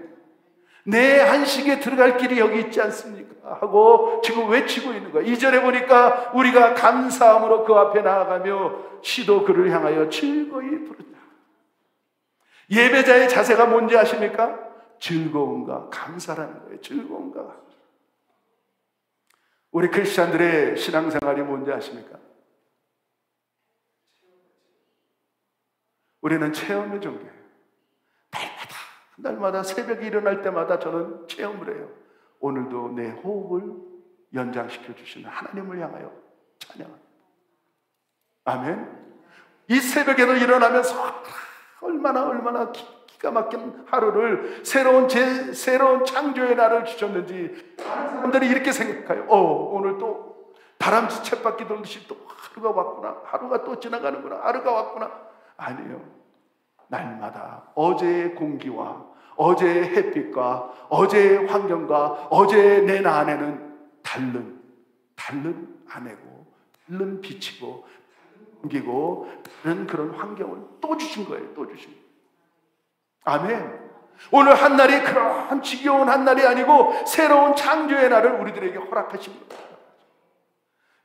내 안식에 들어갈 길이 여기 있지 않습니까? 하고 지금 외치고 있는 거예요. 2절에 보니까 우리가 감사함으로 그 앞에 나아가며 시도 그를 향하여 즐거이 부르자. 예배자의 자세가 뭔지 아십니까? 즐거움과 감사라는 거예요. 즐거움과. 우리 크리스찬들의 신앙생활이 뭔지 아십니까? 우리는 체험의 종교예요. 날마다 새벽에 일어날 때마다 저는 체험을 해요. 오늘도 내 호흡을 연장시켜 주시는 하나님을 향하여 찬양합니다. 아멘. 이 새벽에도 일어나면서 얼마나 기가 막힌 하루를, 새로운 창조의 날을 주셨는지 사람들이 이렇게 생각해요. 오늘 또 다람쥐 쳇바퀴 돌듯이 또 하루가 왔구나, 하루가 또 지나가는구나, 하루가 왔구나. 아니에요. 날마다 어제의 공기와 어제의 햇빛과 어제의 환경과 어제의 내 안에는 다른 아내고 다른 빛이고 공기고 다른 그런 환경을 또 주신 거예요. 또 주신 거예요. 아멘. 오늘 한 날이 그런 지겨운 한 날이 아니고 새로운 창조의 날을 우리들에게 허락하신 거예요.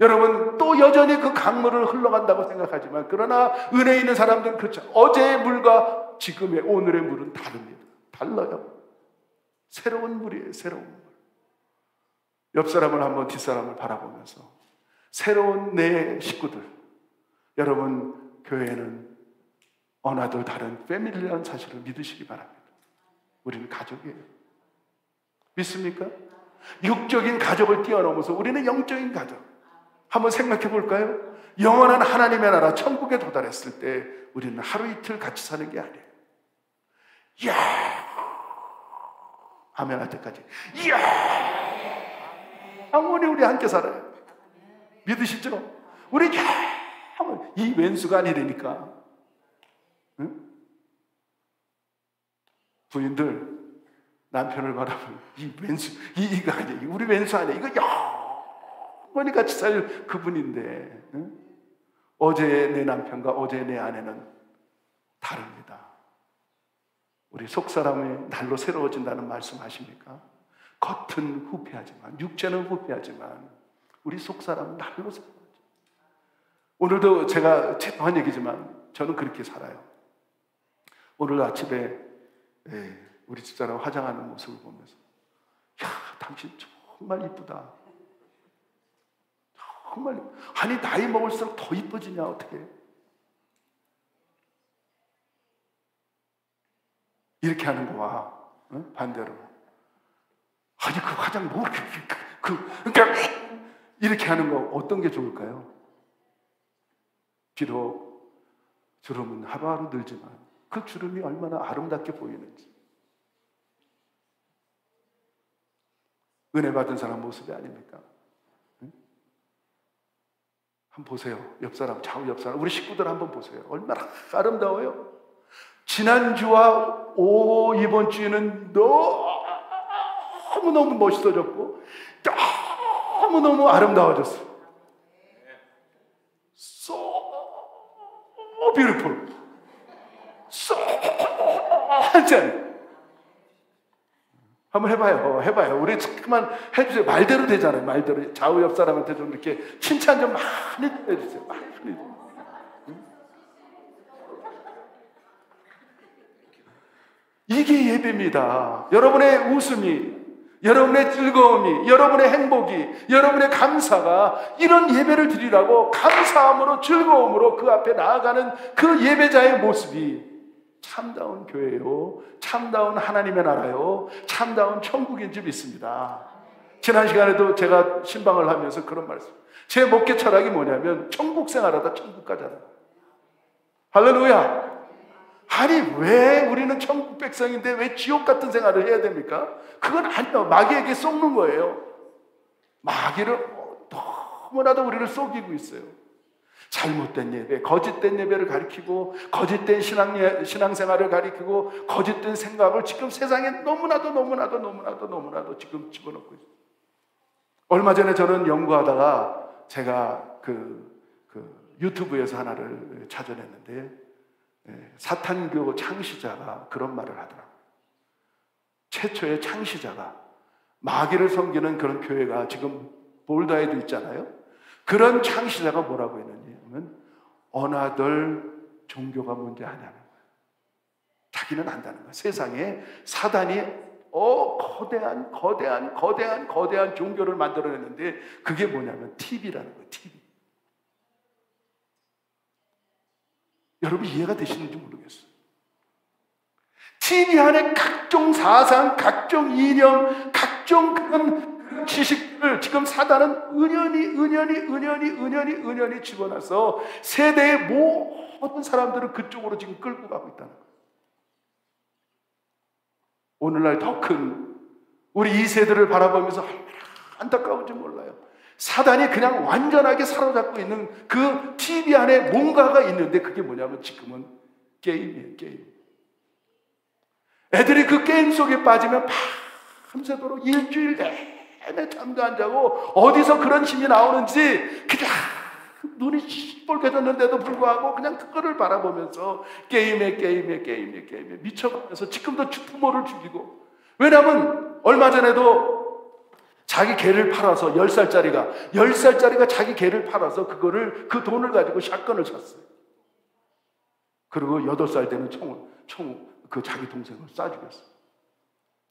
여러분, 또 여전히 그 강물을 흘러간다고 생각하지만, 그러나 은혜 있는 사람들은 그렇죠. 어제의 물과 지금의 오늘의 물은 다릅니다. 달라요. 새로운 물이에요. 새로운 물. 옆 사람을 한번 뒷사람을 바라보면서 새로운 내 식구들, 여러분 교회는 어나도 다른 패밀리라는 사실을 믿으시기 바랍니다. 우리는 가족이에요. 믿습니까? 육적인 가족을 뛰어넘어서 우리는 영적인 가족. 한번 생각해 볼까요? 영원한 하나님의 나라 천국에 도달했을 때 우리는 하루 이틀 같이 사는 게 아니에요. 이야 아멘 할 때까지 이야 영원히 우리 함께 살아요. 믿으시죠? 우리 이 왼수가 아니라니까. 응? 부인들 남편을 바라보면 이 왼수 이거 아니야. 우리 왼수 아니야. 이거 영원히 같이 살 그분인데, 응? 어제의 내 남편과 어제의 내 아내는 다릅니다. 우리 속사람의 날로 새로워진다는 말씀 아십니까? 겉은 후패하지만, 육체는 후패하지만 우리 속사람은 날로 새로워져. 오늘도 제가 죄송한 얘기지만 저는 그렇게 살아요. 오늘 아침에 우리 집사람 화장하는 모습을 보면서 야, 당신 정말 이쁘다. 정말. 아니 나이 먹을수록 더 이뻐지냐 어떻게. 이렇게 하는 거와 반대로 아니 그 화장 뭐 그러니까 이렇게 하는 거 어떤 게 좋을까요? 비록 주름은 하루하루 늘지만 그 주름이 얼마나 아름답게 보이는지. 은혜 받은 사람 모습이 아닙니까? 응? 한번 보세요. 옆 사람, 좌우 옆 사람, 우리 식구들 한번 보세요. 얼마나 아름다워요. 지난주와 이번 주에는 너무너무 멋있어졌고 너무너무 아름다워졌어요. So beautiful. So handsome. 한번 해봐요. 우리 잠깐만 해주세요. 말대로 되잖아요. 말대로. 좌우 옆 사람한테 좀 이렇게 칭찬 좀 많이 해주세요. 많이. 이게 예배입니다. 여러분의 웃음이, 여러분의 즐거움이, 여러분의 행복이, 여러분의 감사가 이런 예배를 드리라고 감사함으로 즐거움으로 그 앞에 나아가는 그 예배자의 모습이 참다운 교회요, 참다운 하나님의 나라요, 참다운 천국인 줄 믿습니다. 지난 시간에도 제가 신방을 하면서 그런 말씀, 제 목회 철학이 뭐냐면 천국 생활하다 천국 가자는. 할렐루야. 아니 왜 우리는 천국 백성인데 왜 지옥 같은 생활을 해야 됩니까? 그건 아니요. 마귀에게 속는 거예요. 마귀를 너무나도 우리를 속이고 있어요. 잘못된 예배, 거짓된 예배를 가리키고 거짓된 신앙생활을 가리키고 거짓된 생각을 지금 세상에 너무나도 지금 집어넣고 있어요. 얼마 전에 저는 연구하다가 제가 그 유튜브에서 하나를 찾아냈는데 사탄교 창시자가 그런 말을 하더라고요. 최초의 창시자가 마귀를 섬기는 그런 교회가 지금 볼다에도 있잖아요. 그런 창시자가 뭐라고 했느냐면 어나덜 종교가 뭔지 아냐는 거예요. 자기는 안다는 거예요. 세상에 사단이 거대한 종교를 만들어냈는데 그게 뭐냐면 TV라는 거예요. TV. 여러분 이해가 되시는지 모르겠어요. TV 안에 각종 사상, 각종 이념, 각종 그런 지식을 지금 사단은 은연히 집어넣어서 세대의 모든 사람들을 그쪽으로 지금 끌고 가고 있다는 거예요. 오늘날 더 큰 우리 이 세대를 바라보면서 얼마나 안타까운지 몰라요. 사단이 그냥 완전하게 사로잡고 있는 그 TV 안에 뭔가가 있는데 그게 뭐냐면 지금은 게임이에요. 게임. 애들이 그 게임 속에 빠지면 밤새도록 일주일 내내 잠도 안 자고 어디서 그런 힘이 나오는지 그냥 눈이 시뻘개졌는데도 불구하고 그냥 그거를 바라보면서 게임에 미쳐가면서 지금도 부모를 죽이고. 왜냐하면 얼마 전에도 자기 개를 팔아서 10살짜리가 자기 개를 팔아서 그 돈을 가지고 샷건을 샀어요. 그리고 8살 되는 그 자기 동생을 쏴 죽였어요.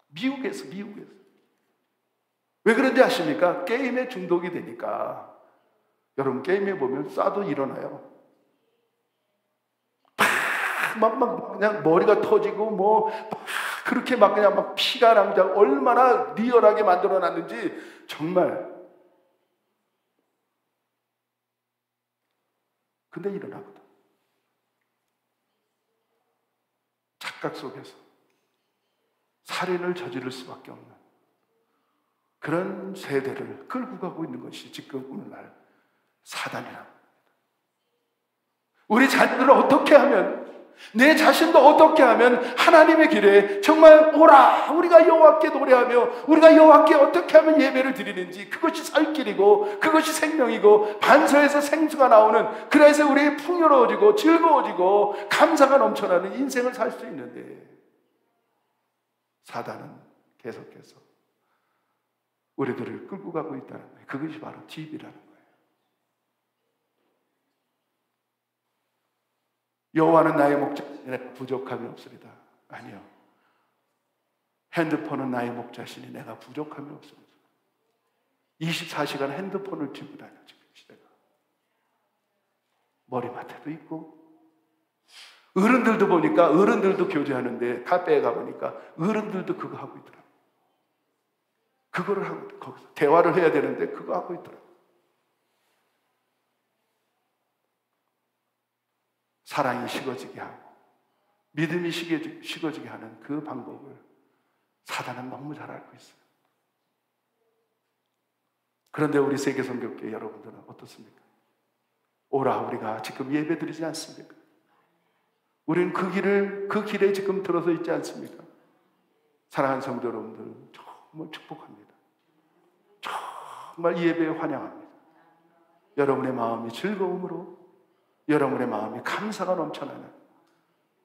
미국에서. 왜 그런지 아십니까? 게임에 중독이 되니까. 여러분 게임에 보면 쏴도 일어나요. 그냥 머리가 터지고 그렇게 그냥 피가 낭장 얼마나 리얼하게 만들어놨는지 정말. 근데 일어나거든. 착각 속에서 살인을 저지를 수밖에 없는 그런 세대를 끌고 가고 있는 것이 지금 오늘날 사단이랍니다. 우리 자녀들을 어떻게 하면, 내 자신도 어떻게 하면 하나님의 길에 정말 오라, 우리가 여호와께 노래하며 우리가 여호와께 어떻게 하면 예배를 드리는지, 그것이 살 길이고 그것이 생명이고 반서에서 생수가 나오는, 그래서 우리 풍요로워지고 즐거워지고 감사가 넘쳐나는 인생을 살 수 있는데, 사단은 계속해서 우리들을 끌고 가고 있다는 거예요. 그것이 바로 TV라는 거예요. 여호와는 나의 목자시니 부족함이 없으리다. 아니요. 핸드폰은 나의 목자시니 내가 부족함이 없습니다. 24시간 핸드폰을 쥐고 다녀 지금 시대가. 머리맡에도 있고, 어른들도 보니까 어른들도 교제하는데 카페에 가보니까 어른들도 그거 하고 있더라고요. 그거를 하고 거기서 대화를 해야 되는데 그거 하고 있더라고요. 사랑이 식어지게 하고 믿음이 식어지게 하는 그 방법을 사단은 너무 잘 알고 있어요. 그런데 우리 세계 선교회 여러분들은 어떻습니까? 오라 우리가 지금 예배드리지 않습니까? 우리는 그 길에 지금 들어서 있지 않습니까? 사랑하는 성도 여러분들 정말 축복합니다. 정말 이 예배에 환영합니다. 여러분의 마음이 즐거움으로, 여러분의 마음이 감사가 넘쳐나는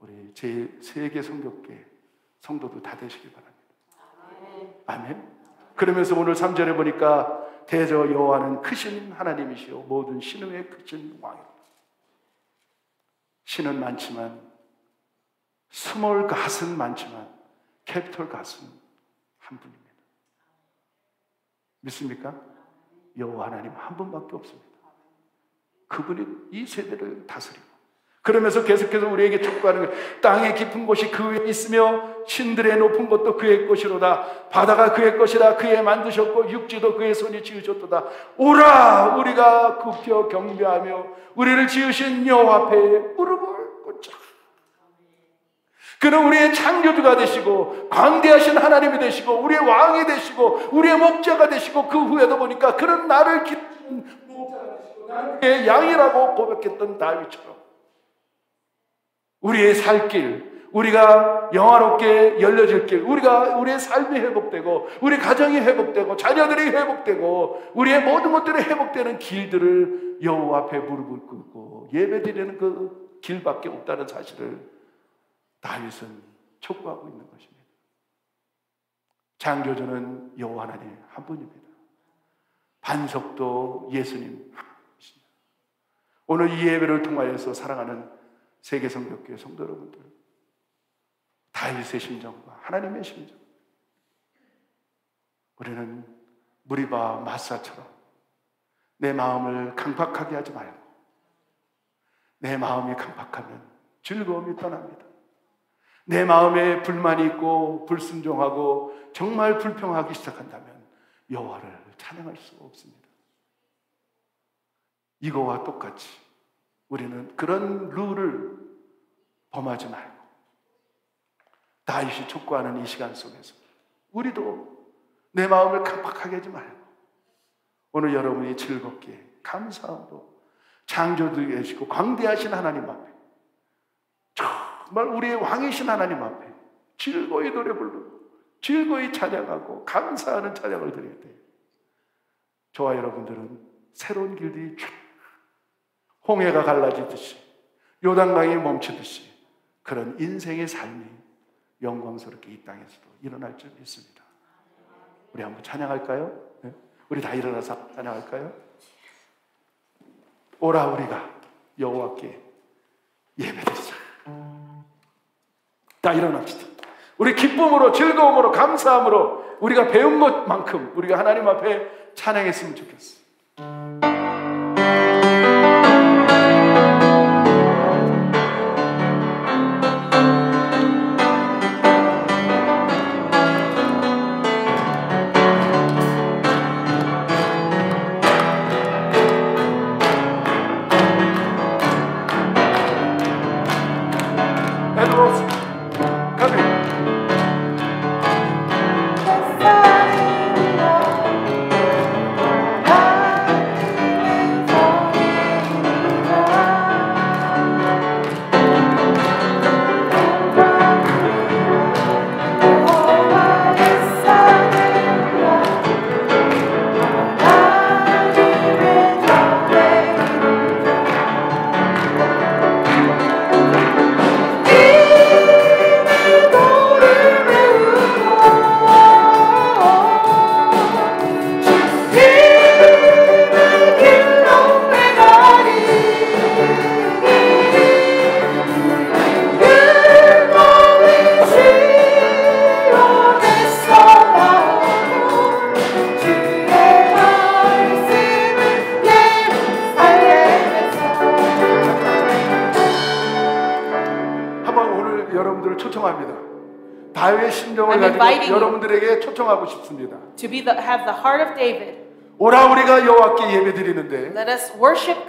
우리 제3개 성교회 성도들 다 되시길 바랍니다. 아멘. 그러면서 오늘 3절에 보니까 대저 여호와는 크신 하나님이시요 모든 신의 크신 왕입니다. 신은 많지만, 스몰 갓은 많지만 캐피털 갓은 한 분입니다. 믿습니까? 여호와 하나님 한 분밖에 없습니다. 그분이 이 세대를 다스리고, 그러면서 계속해서 우리에게 촉구하는 거예요. 땅의 깊은 곳이 그 위에 있으며 신들의 높은 곳도 그의 것이로다. 바다가 그의 것이라. 그의 만드셨고 육지도 그의 손이 지으셨도다. 오라 우리가 굽혀 경배하며 우리를 지으신 여호와 앞에 무릎을 꿇자. 그는 우리의 창조주가 되시고 광대하신 하나님이 되시고 우리의 왕이 되시고 우리의 목자가 되시고, 그 후에도 보니까 그는 나를 기르는 목자가 되시고 나는 그의 양이라고 고백했던 다윗처럼 우리의 살 길, 우리가 영화롭게 열려질 길, 우리의 삶이 회복되고 우리 가정이 회복되고 자녀들이 회복되고 우리의 모든 것들이 회복되는 길들을 여호와 앞에 무릎을 꿇고 예배드리는 그 길밖에 없다는 사실을 다윗은 촉구하고 있는 것입니다. 창조주는 여호와 하나님 한 분입니다. 반석도 예수님 한 분이십니다. 오늘 이 예배를 통하여서 사랑하는 세계 성교회 성도 여러분들, 다윗의 심정과 하나님의 심정, 우리는 무리바 마사처럼 내 마음을 강박하게 하지 말고, 내 마음이 강박하면 즐거움이 떠납니다. 내 마음에 불만이 있고 불순종하고 정말 불평하기 시작한다면 여호와를 찬양할 수 없습니다. 이거와 똑같이 우리는 그런 룰을 범하지 말고 다윗이 촉구하는 이 시간 속에서 우리도 내 마음을 강박하게 하지 말고 오늘 여러분이 즐겁게 감사함으로 창조주 계시고 광대하신 하나님 앞에, 정말 우리의 왕이신 하나님 앞에 즐거이 노래 부르고 즐거이 찬양하고 감사하는 찬양을 드릴 때 저와 여러분들은 새로운 길들이 쫙 홍해가 갈라지듯이 요단강이 멈추듯이 그런 인생의 삶이 영광스럽게 이 땅에서도 일어날 줄 믿습니다. 우리 한번 찬양할까요? 네? 우리 다 일어나서 찬양할까요? 오라 우리가 여호와께 예배드리자. 다 일어납시다. 우리 기쁨으로 즐거움으로 감사함으로 우리가 배운 것만큼 우리가 하나님 앞에 찬양했으면 좋겠어요. 다윗의 심정을 가지고 여러분들에게 초청하고 싶습니다. To have the heart of David. 오라 우리가 여호와께 예배드리는데. Let us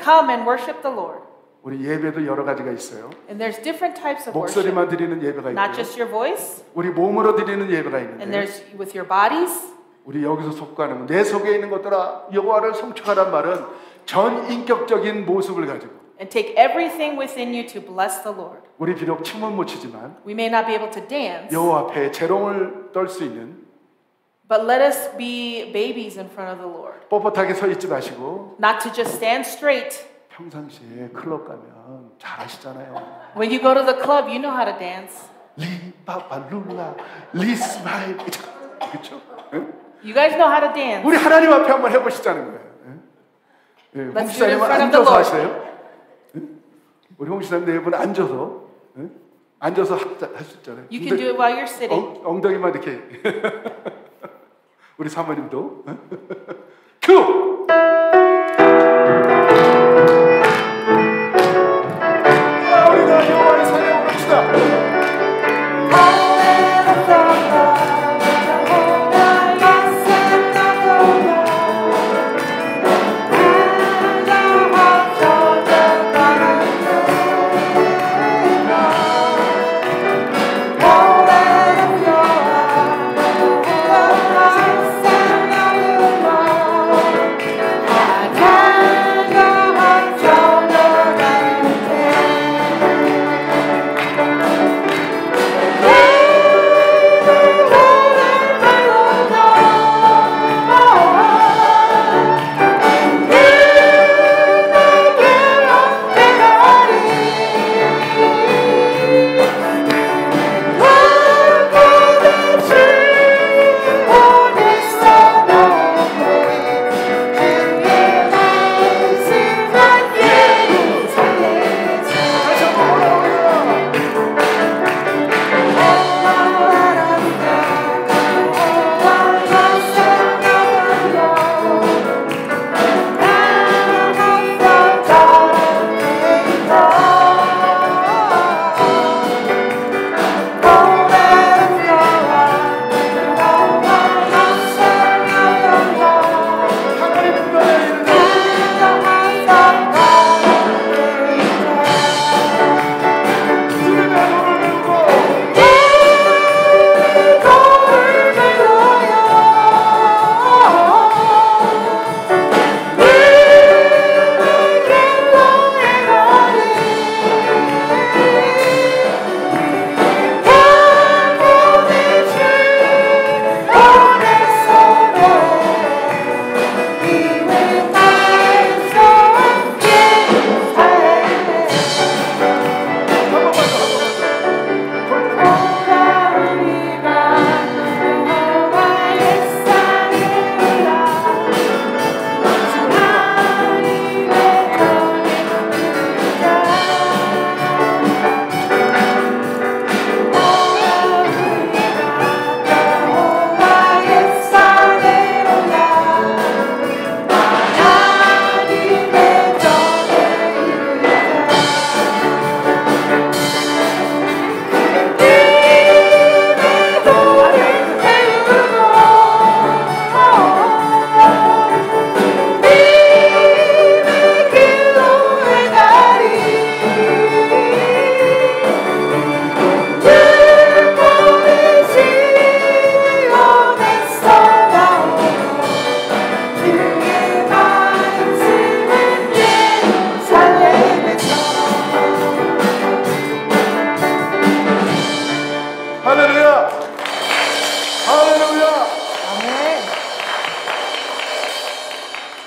come and worship the Lord. 우리 예배도 여러 가지가 있어요. And there's different types of 목소리만 worship. 드리는 예배가 있고요. Not just your voice. 우리 몸으로 드리는 예배가 있는데. And there's with your bodies. 우리 여기서 속가는 내 속에 있는 것들아 여호와를 송축하란 말은 전 인격적인 모습을 가지고 and take everything within you to bless the Lord. 우리 비록 춤은 못 추지만 We may not be able to dance, 여호와 앞에 재롱을 떨 수 있는 but let us be babies in front of the Lord. 뻣뻣하게 서 있지 마시고 Not to just stand straight. 평상시에 클럽 가면 잘하시잖아요. When you go to the club, you know how to dance. 리바발룰라 리스마일 그렇죠? You guys know how to dance. 우리 하나님 앞에 한번 해보시자는 거예요. 예, 홍 Let's do it in 시사님은 front of the 앉아서 Lord. 하세요. 예? 우리 홍 시사님 네 분 앉아서 예? 앉아서 할 수 있잖아요. You can do it while you're sitting. 엉덩이만 이렇게 우리 사모님도 큐! 우리가 여호와의 산에 오릅시다.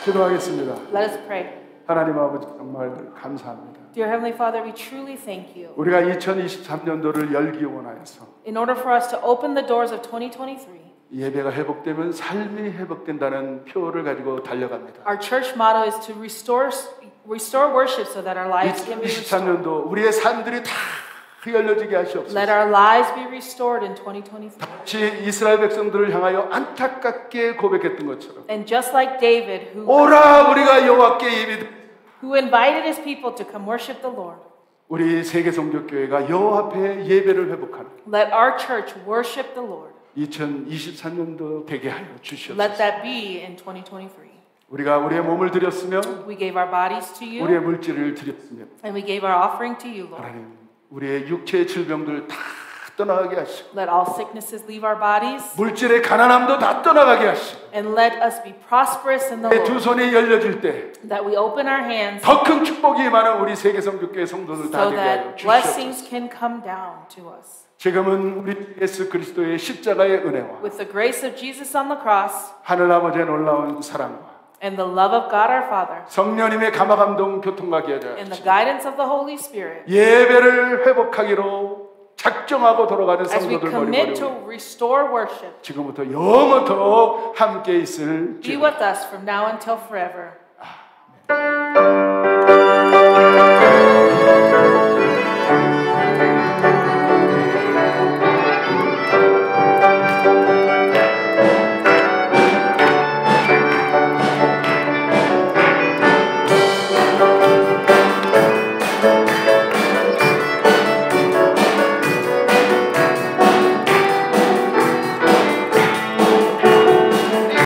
기도하겠습니다. Let us pray. 하나님 아버지 정말 감사합니다. Dear Heavenly Father, we truly thank you. 우리가 2023년도를 열기 원하여서 In order for us to open the doors of 2023, 예배가 회복되면 삶이 회복된다는 표를 가지고 달려갑니다. our church motto is to restore worship so that our lives can be restored. 2023년도 우리의 삶들이 다 열려지게 하시옵소서. Let our lives be restored in 2023. 마치 이스라엘 백성들을 향하여 안타깝게 고백했던 것처럼 And just like David, 오라 우리가 여호와께 예배 who invited his people to come worship the Lord, 우리 세계성교교회가 여호와 앞에 예배를 회복하는 let our church worship the Lord. 2023년도 되게 하여 Let 주시옵소서. that be in 2023. 우리가 우리의 몸을 드렸으며 We gave our bodies to you, 우리의 물질을 드렸으며 and we gave our offering to you, Lord. 하나님 우리의 육체의 질병들 다 떠나가게 하시고 Let all sicknesses leave our bodies. 물질의 가난함도 다 떠나가게 하시고 And let us be prosperous in the 내 두 Lord. 손이 열려질 때 That we open our hands 더 큰 축복이 임하는 우리 세계성교회 성도들 다 so 되게 하여 that 주시옵소서. blessings can come down to us. 지금은 우리 예수 그리스도의 십자가의 은혜와 With the grace of Jesus on the cross 하늘 아버지의 놀라운 사랑과 and the love of God our Father 성령님의 감화감동 교통하게 하여 and the 주시옵소서. guidance of the Holy Spirit, 예배를 회복하기로 작정하고 돌아가는 as we 성도들 commit 머리머리 to restore worship, 지금부터 영원토록 함께 있을 be 줄 with us from now until forever.